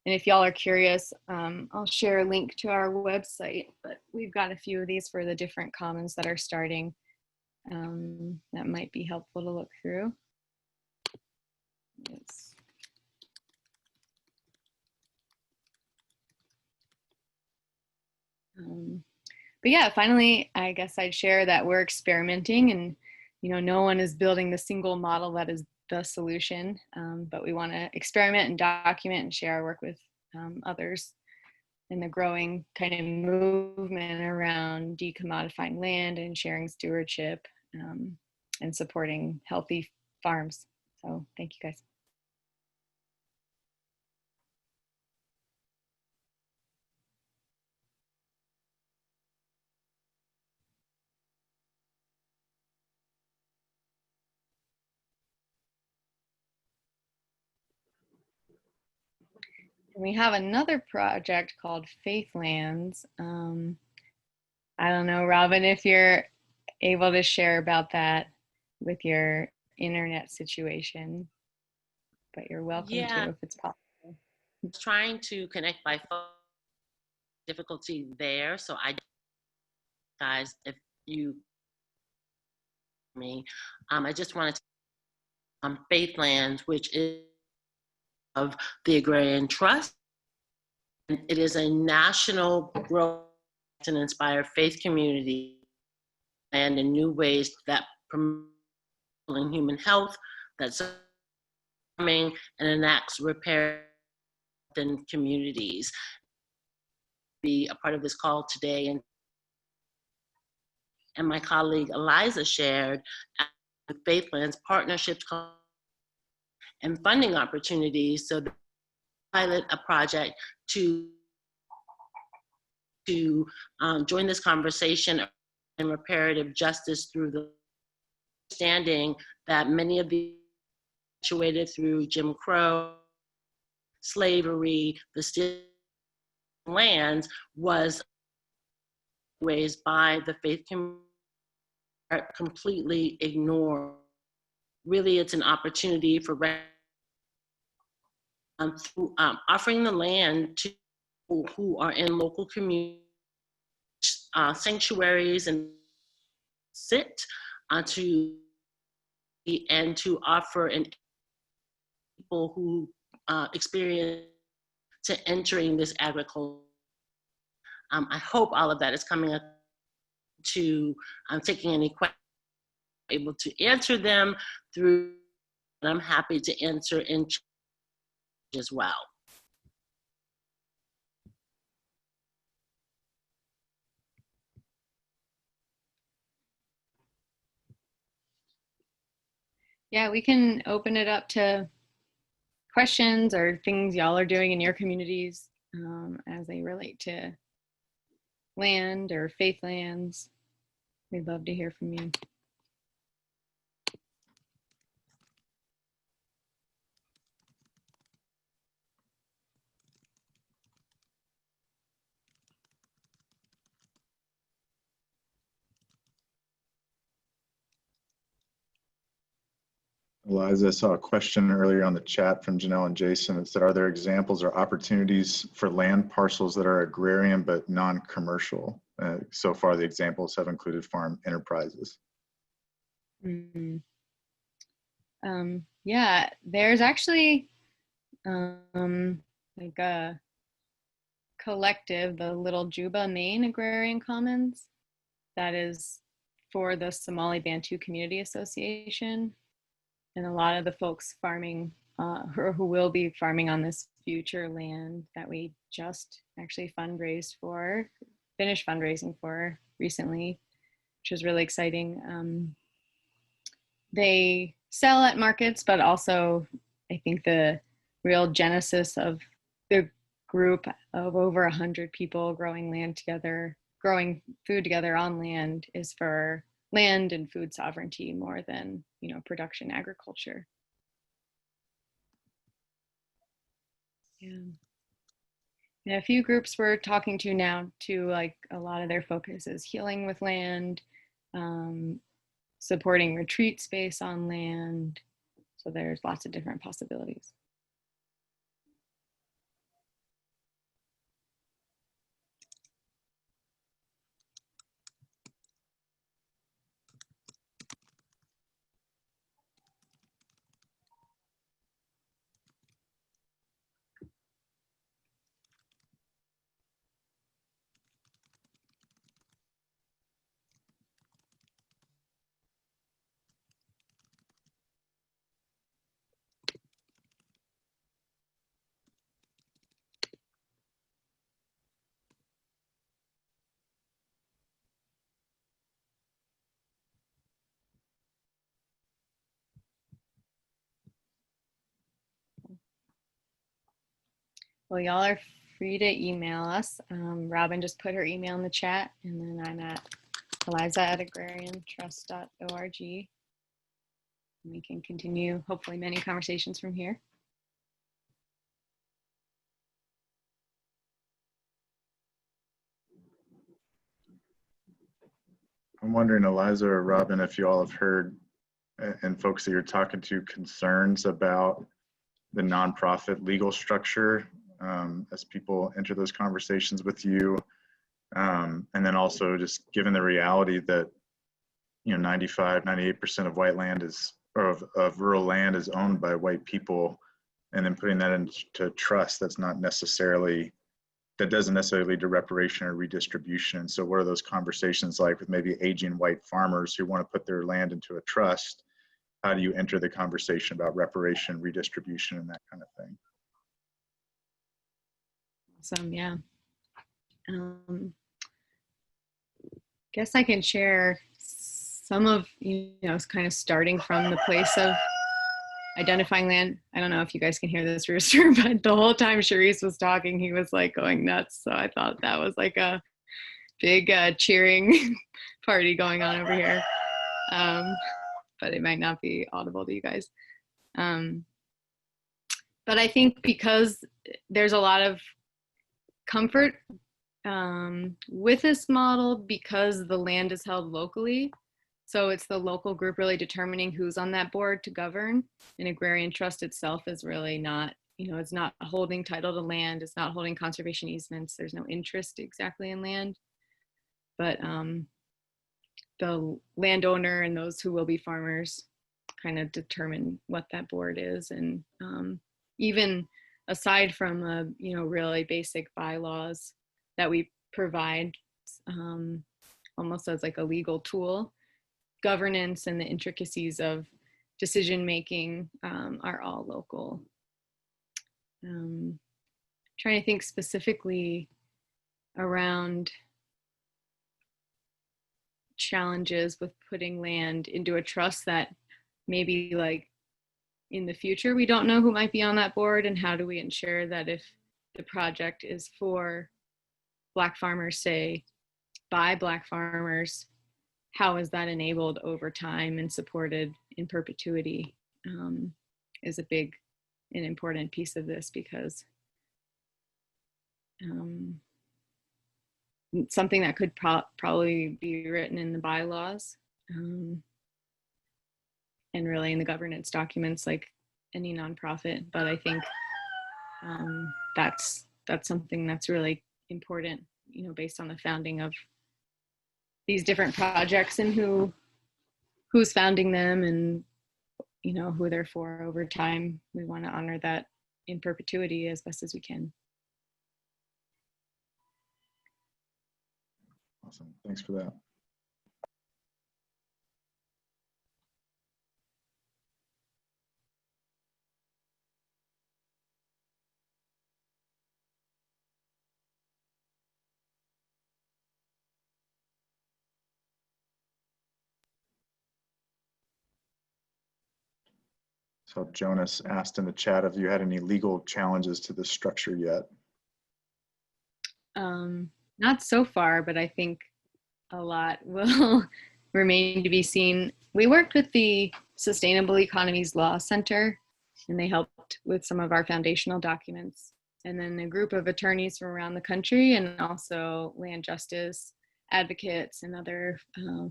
And if y'all are curious, I'll share a link to our website, but we've got a few of these for the different commons that are starting. That might be helpful to look through. Yes. But yeah, finally, I guess I'd share that we're experimenting, and you know, no one is building the single model that is the solution, but we want to experiment and document and share our work with others in the growing kind of movement around decommodifying land and sharing stewardship and supporting healthy farms. So thank you guys. We have another project called Faithlands. I don't know, Robin, if you're able to share about that with your internet situation, but you're welcome to if it's possible. Trying to connect by phone, difficulty there. So guys, if you I just wanted to Faithlands, which is of the Agrarian Trust. And it is a national growth and inspire faith community and in new ways that promote human health, that's farming, and enacts repair in communities. Be a part of this call today, and my colleague Eliza shared with Faithlands partnerships and funding opportunities, so that pilot a project to join this conversation in reparative justice through the understanding that many of the situated through Jim Crow, slavery, the stealing lands was ways by the faith community are completely ignored. Really, it's an opportunity for offering the land to people who are in local community sanctuaries and sit to and to offer and people who experience to entering this agriculture. I hope all of that is coming up to taking any questions, able to answer them through, and I'm happy to answer in as well. Yeah, we can open it up to questions or things y'all are doing in your communities as they relate to land or faithlands. We'd love to hear from you. Eliza, I saw a question earlier on the chat from Janelle and Jason. It said, are there examples or opportunities for land parcels that are agrarian but non-commercial? So far, the examples have included farm enterprises. Mm-hmm. Yeah, there's actually like a collective, the Little Juba, Maine Agrarian Commons, that is for the Somali Bantu Community Association. And a lot of the folks farming, or who will be farming on this future land that we just actually finished fundraising for recently, which is really exciting. They sell at markets, but also I think the real genesis of the group of over 100 people growing food together on land is for land and food sovereignty more than, production agriculture. Yeah, a few groups we're talking to now too, like a lot of their focus is healing with land, supporting retreat space on land. So there's lots of different possibilities. Well, y'all are free to email us. Robin just put her email in the chat, and then I'm at eliza@agrariantrust.org. We can continue, hopefully, many conversations from here. I'm wondering, Eliza or Robin, if you all have heard, and folks that you're talking to, concerns about the nonprofit legal structure as people enter those conversations with you. And then also just given the reality that, 95, 98% of white land of rural land is owned by white people, and then putting that into trust, that doesn't necessarily lead to reparation or redistribution. And so what are those conversations like with maybe aging white farmers who want to put their land into a trust? How do you enter the conversation about reparation, redistribution, and that kind of thing? Awesome, yeah. Guess I can share some of, kind of starting from the place of identifying land. I don't know if you guys can hear this rooster, but the whole time Charisse was talking, he was like going nuts. So I thought that was like a big cheering party going on over here. But it might not be audible to you guys. But I think because there's a lot of comfort with this model because the land is held locally. So it's the local group really determining who's on that board to govern. An agrarian trust itself is really not, it's not holding title to land. It's not holding conservation easements. There's no interest exactly in land. But the landowner and those who will be farmers kind of determine what that board is. And even aside from, really basic bylaws that we provide almost as like a legal tool, governance and the intricacies of decision making are all local. Trying to think specifically around challenges with putting land into a trust that maybe like in the future we don't know who might be on that board, and how do we ensure that if the project is for Black farmers, say by Black farmers, how is that enabled over time and supported in perpetuity is a big and important piece of this, because something that could probably be written in the bylaws and really in the governance documents like any nonprofit. But I think that's something that's really important, based on the founding of these different projects and who's founding them and, you know, who they're for over time. We want to honor that in perpetuity as best as we can. Awesome. Thanks for that. So Jonas asked in the chat if you had any legal challenges to this structure yet. Not so far, but I think a lot will remain to be seen. We worked with the Sustainable Economies Law Center, and they helped with some of our foundational documents. And then a group of attorneys from around the country and also land justice advocates and other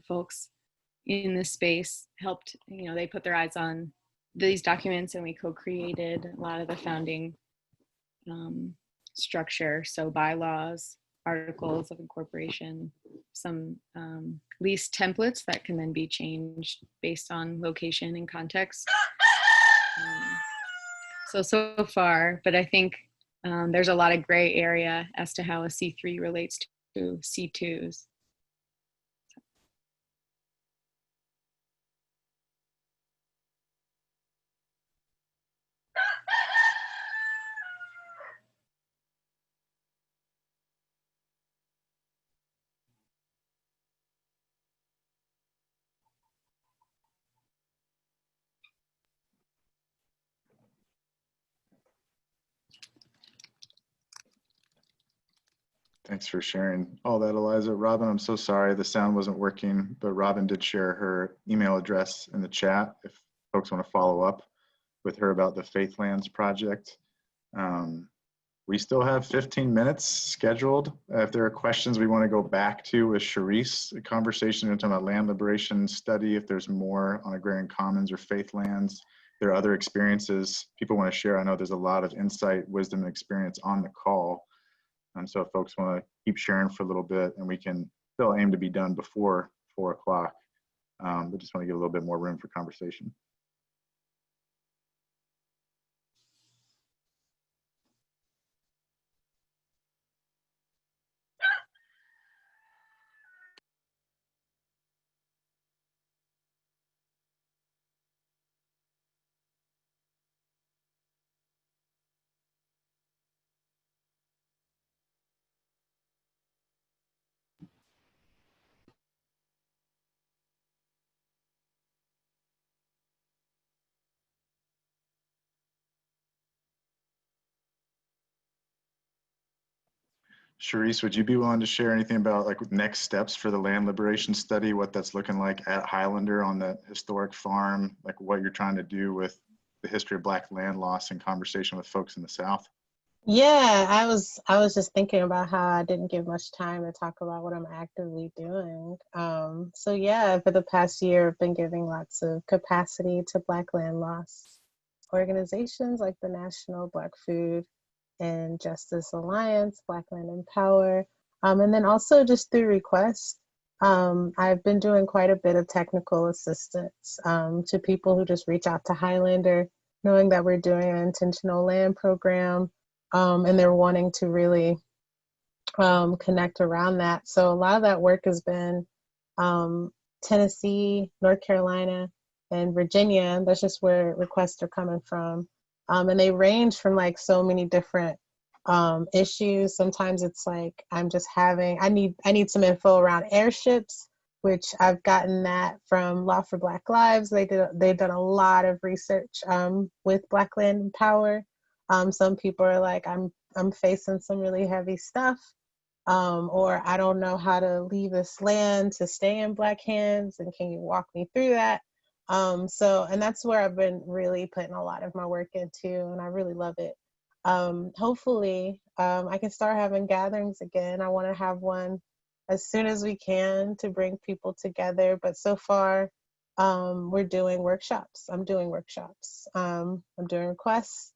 folks in this space helped, you know, they put their eyes on these documents, and we co-created a lot of the founding structure. So bylaws, articles of incorporation, some lease templates that can then be changed based on location and context. So far, but I think there's a lot of gray area as to how a C3 relates to C2s. Thanks for sharing all that, Eliza. Robin, I'm so sorry the sound wasn't working, but Robin did share her email address in the chat if folks want to follow up with her about the Faithlands project. We still have 15 minutes scheduled. If there are questions we want to go back to with Charisse, a conversation we're talking about land liberation study, if there's more on agrarian commons or Faithlands, there are other experiences people want to share. I know there's a lot of insight, wisdom, and experience on the call. So if folks want to keep sharing for a little bit, and we can still aim to be done before 4 o'clock, but just want to give a little bit more room for conversation. Charisse, would you be willing to share anything about like next steps for the land liberation study, what that's looking like at Highlander on the historic farm, like what you're trying to do with the history of Black land loss in conversation with folks in the South? Yeah, I was just thinking about how I didn't give much time to talk about what I'm actively doing. So yeah, for the past year, I've been giving lots of capacity to Black land loss organizations like the National Black Food and Justice Alliance, Black Land Empower, and then also just through request. I've been doing quite a bit of technical assistance to people who just reach out to Highlander, knowing that we're doing an intentional land program, and they're wanting to really connect around that. So a lot of that work has been Tennessee, North Carolina, and Virginia. That's just where requests are coming from. And they range from like so many different issues. Sometimes it's like I need some info around airships, which I've gotten that from Law for Black Lives. They've done a lot of research with Black Land Power. Some people are like, I'm facing some really heavy stuff, or I don't know how to leave this land to stay in Black hands, and can you walk me through that? And that's where I've been really putting a lot of my work into, and I really love it. Hopefully, I can start having gatherings again. I want to have one as soon as we can to bring people together. But so far, we're doing workshops. I'm doing workshops. I'm doing requests.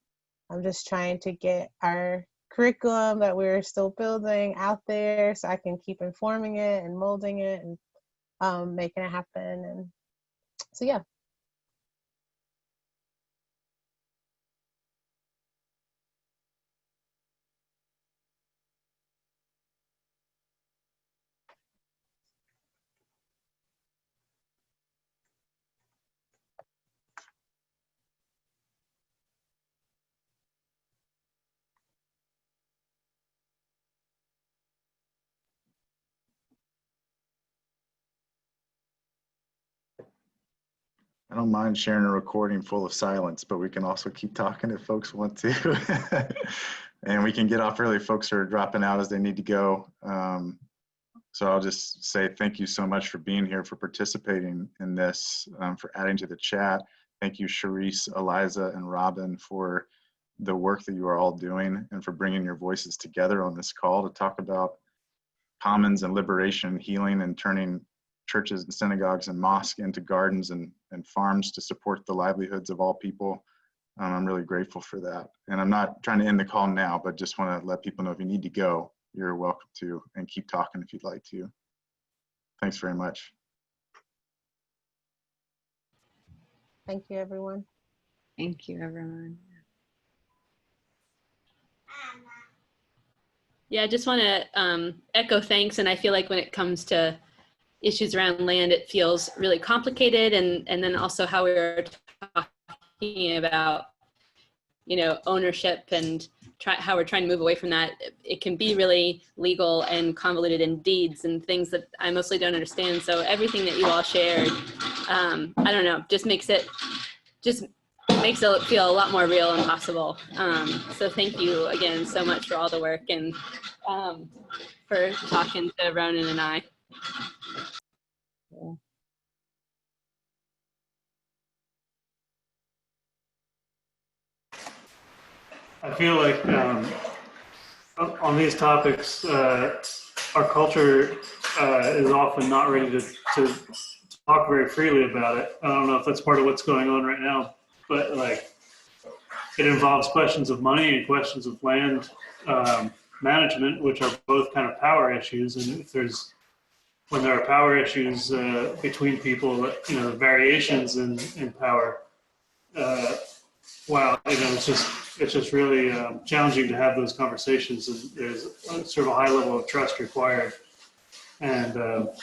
I'm just trying to get our curriculum that we're still building out there, so I can keep informing it and molding it and making it happen. And so, yeah. I don't mind sharing a recording full of silence, but we can also keep talking if folks want to. And we can get off early. Folks are dropping out as they need to go. So I'll just say thank you so much for being here, for participating in this, for adding to the chat. Thank you, Sharice, Eliza, and Robin, for the work that you are all doing and for bringing your voices together on this call to talk about commons and liberation, healing, and turning churches and synagogues and mosques into gardens and farms to support the livelihoods of all people. I'm really grateful for that. And I'm not trying to end the call now, but just want to let people know if you need to go, you're welcome to, and keep talking if you'd like to. Thanks very much. Thank you, everyone. Thank you, everyone. Yeah, I just want to echo thanks. And I feel like when it comes to issues around land, it feels really complicated. And then also how we were talking about, you know, ownership and how we're trying to move away from that. It can be really legal and convoluted in deeds and things that I mostly don't understand. So everything that you all shared, I don't know, just makes it feel a lot more real and possible. So thank you again so much for all the work and for talking to Ronan and I. I feel like on these topics, our culture is often not ready to talk very freely about it. I don't know if that's part of what's going on right now, but like it involves questions of money and questions of land management, which are both kind of power issues. And when there are power issues between people, you know, the variations in power, wow, you know, it's just really challenging to have those conversations. And there's sort of a high level of trust required. And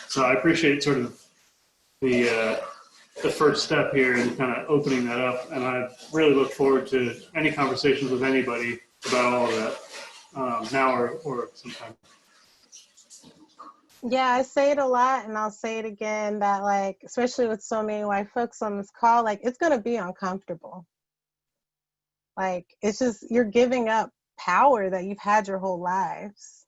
so I appreciate sort of the first step here in kind of opening that up. And I really look forward to any conversations with anybody about all of that now or sometime. Yeah, I say it a lot and I'll say it again that, like, especially with so many white folks on this call, like, it's going to be uncomfortable. Like, it's just, you're giving up power that you've had your whole lives.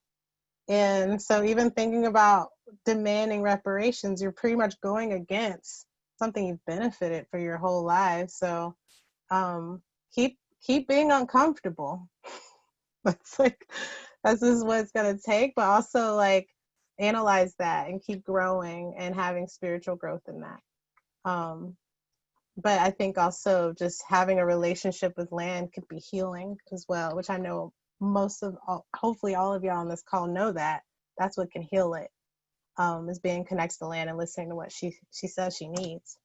And so even thinking about demanding reparations, you're pretty much going against something you've benefited for your whole life. So keep being uncomfortable. That's just what it's going to take, but also like analyze that and keep growing and having spiritual growth in that. But I think also just having a relationship with land could be healing as well, which I know hopefully all of y'all on this call know that. That's what can heal it, is being connected to land and listening to what she says she needs.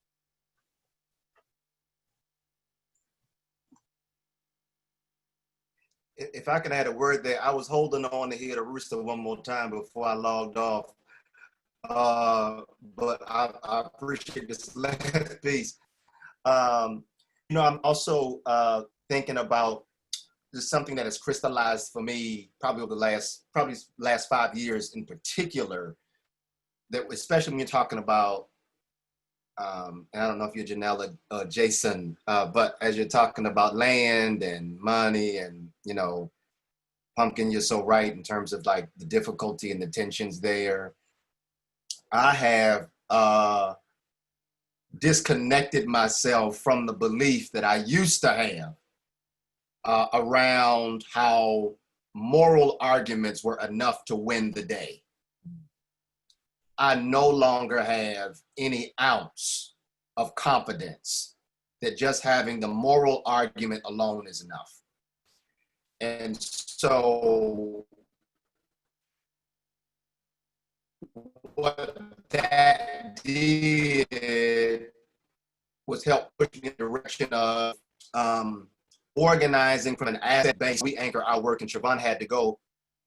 If I can add a word there, I was holding on to hear the rooster one more time before I logged off. But I appreciate this last piece. You know, I'm also thinking about just something that has crystallized for me probably over the last 5 years in particular, that especially when you're talking about, and I don't know if you're Janelle or Jason, but as you're talking about land and money and, you know, Pumpkin, you're so right in terms of like the difficulty and the tensions there. I have disconnected myself from the belief that I used to have around how moral arguments were enough to win the day. I no longer have any ounce of confidence that just having the moral argument alone is enough. And so what that did was help push in the direction of organizing from an asset base. We anchor our work, and Siobhan had to go.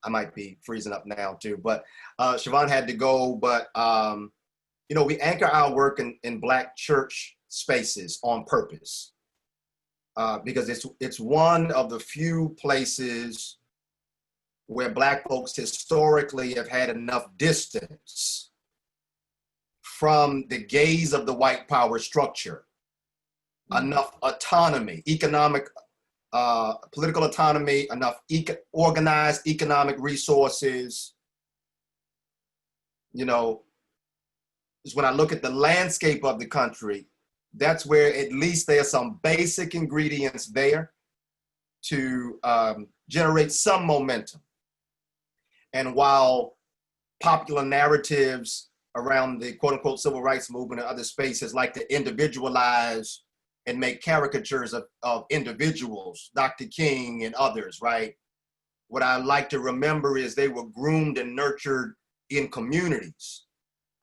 I might be freezing up now too, but Siobhan had to go. But you know, we anchor our work in Black church spaces on purpose because it's one of the few places where Black folks historically have had enough distance from the gaze of the white power structure, enough autonomy, economic, political autonomy, enough organized economic resources. You know, is when I look at the landscape of the country, that's where at least there are some basic ingredients there to generate some momentum. And while popular narratives around the quote unquote civil rights movement and other spaces like to individualize and make caricatures of individuals, Dr. King and others, right? What I like to remember is they were groomed and nurtured in communities.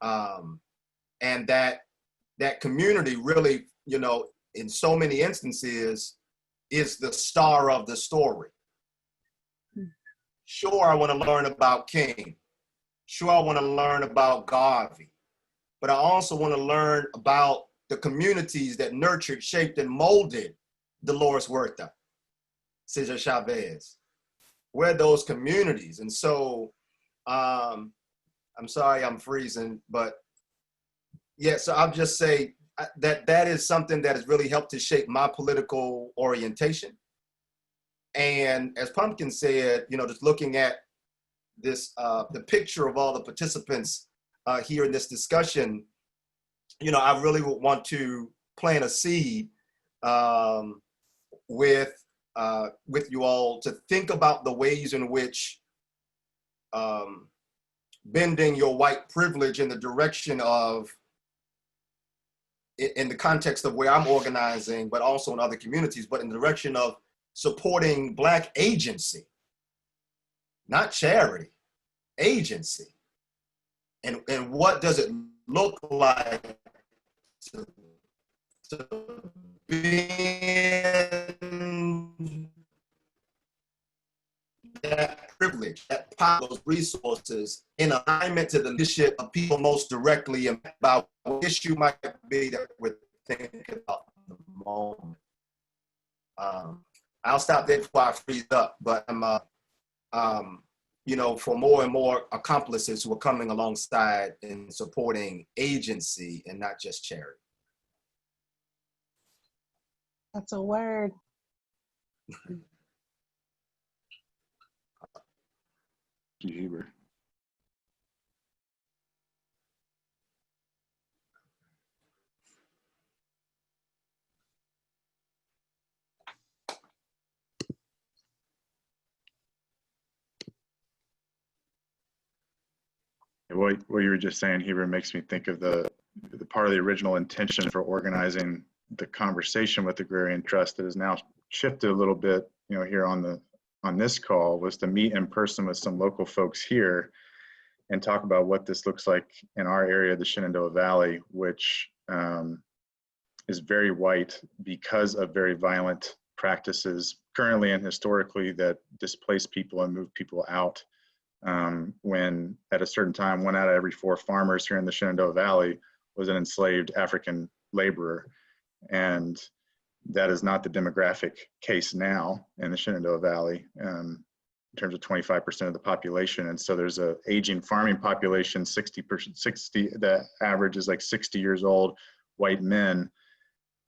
And that community really, you know, in so many instances is the star of the story. Sure, I want to learn about King. Sure, I want to learn about Garvey. But I also want to learn about the communities that nurtured, shaped, and molded Dolores Huerta, Cesar Chavez. Where are those communities? And so, I'm sorry I'm freezing, but yeah, so I'll just say that is something that has really helped to shape my political orientation. And as Pumpkin said, you know, just looking at this, the picture of all the participants here in this discussion, you know, I really would want to plant a seed with you all to think about the ways in which bending your white privilege in the direction of, in the context of where I'm organizing, but also in other communities, but in the direction of supporting Black agency, not charity, agency. And what does it look like to bend that privilege, that power, those resources in alignment to the leadership of people most directly about what issue might be that we're thinking about at the moment. I'll stop there before I freeze up, but I'm, you know, for more and more accomplices who are coming alongside and supporting agency and not just charity. That's a word. Heber. What you were just saying, Heber, makes me think of the part of the original intention for organizing the conversation with Agrarian Trust that has now shifted a little bit, you know, here on this call, was to meet in person with some local folks here and talk about what this looks like in our area, the Shenandoah Valley, which is very white because of very violent practices currently and historically that displace people and move people out. When at a certain time, 1 out of every 4 farmers here in the Shenandoah Valley was an enslaved African laborer. And that is not the demographic case now in the Shenandoah Valley in terms of 25% of the population. And so there's a aging farming population, 60%, the average is like 60 years old, white men.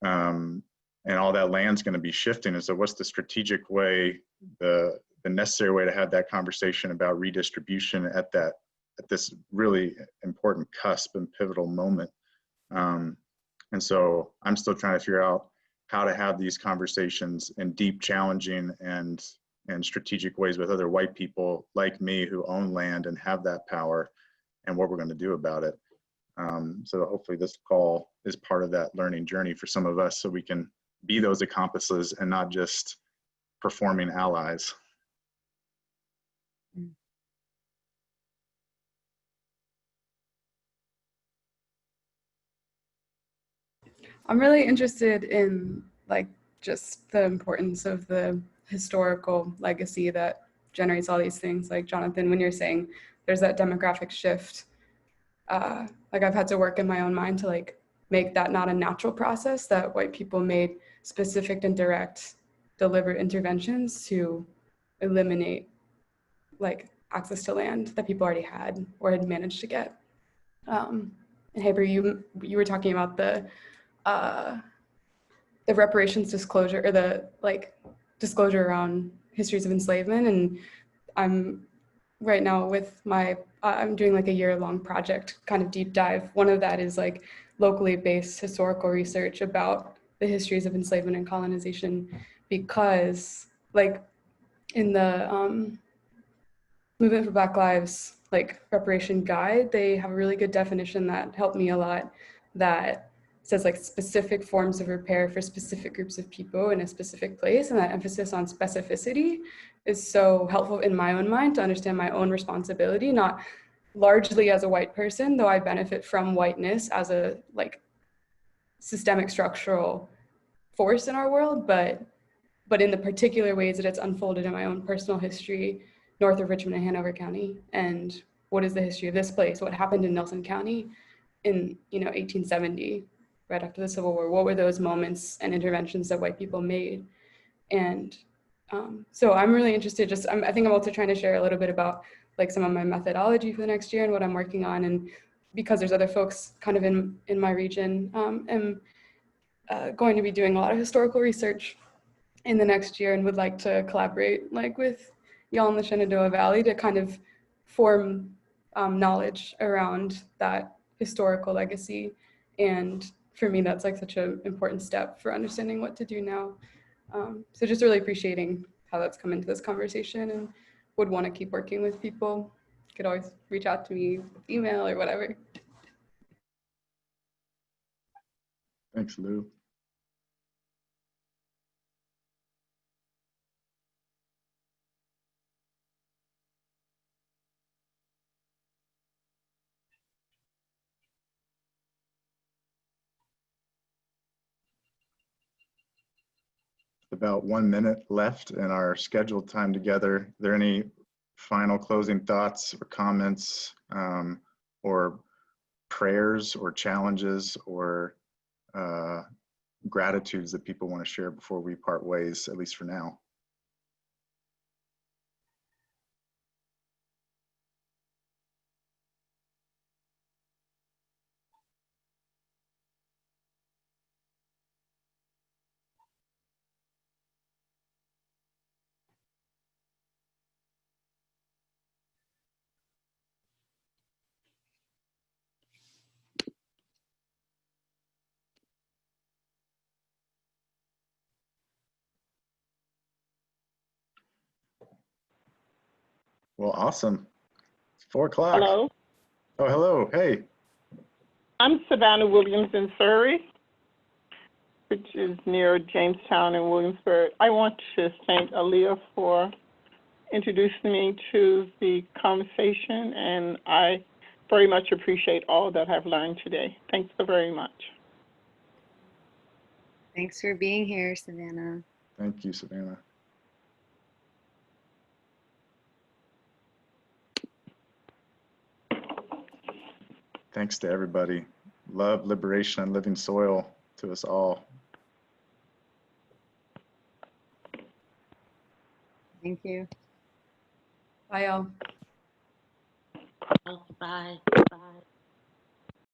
And all that land's going to be shifting. And so what's the strategic way, the necessary way to have that conversation about redistribution at this really important cusp and pivotal moment. And so I'm still trying to figure out how to have these conversations in deep, challenging and strategic ways with other white people like me who own land and have that power, and what we're going to do about it. So hopefully this call is part of that learning journey for some of us, so we can be those accomplices and not just performing allies. I'm really interested in like just the importance of the historical legacy that generates all these things. Like Jonathan, when you're saying there's that demographic shift, like I've had to work in my own mind to like make that not a natural process, that white people made specific and direct deliberate interventions to eliminate like access to land that people already had or had managed to get. And Haber, you were talking about the reparations disclosure, or the like disclosure around histories of enslavement. And I'm right now with my, I'm doing like a year-long project, kind of deep dive. One of that is like locally based historical research about the histories of enslavement and colonization, because like in the Movement for Black Lives like reparation guide, they have a really good definition that helped me a lot, that says like specific forms of repair for specific groups of people in a specific place. And that emphasis on specificity is so helpful in my own mind to understand my own responsibility, not largely as a white person, though I benefit from whiteness as a like systemic structural force in our world, but in the particular ways that it's unfolded in my own personal history, north of Richmond and Hanover County. And what is the history of this place? What happened in Nelson County in 1870, right after the Civil War? What were those moments and interventions that white people made? And so I'm really interested, I think I'm also trying to share a little bit about like some of my methodology for the next year and what I'm working on. And because there's other folks kind of in my region, am going to be doing a lot of historical research in the next year, and would like to collaborate like with y'all in the Shenandoah Valley to kind of form knowledge around that historical legacy. And for me, that's like such an important step for understanding what to do now. So just really appreciating how that's come into this conversation, and would want to keep working with people. You could always reach out to me with email or whatever. Thanks, Lou. About 1 minute left in our scheduled time together. Are there any final closing thoughts or comments, or prayers or challenges or gratitudes that people want to share before we part ways, at least for now? Well, awesome. It's 4 o'clock. Hello. Oh, hello. Hey. I'm Savannah Williams in Surrey, which is near Jamestown and Williamsburg. I want to thank Aaliyah for introducing me to the conversation, and I very much appreciate all that I've learned today. Thanks so very much. Thanks for being here, Savannah. Thank you, Savannah. Thanks to everybody. Love, liberation, and living soil to us all. Thank you. Bye, y'all. Bye. Bye.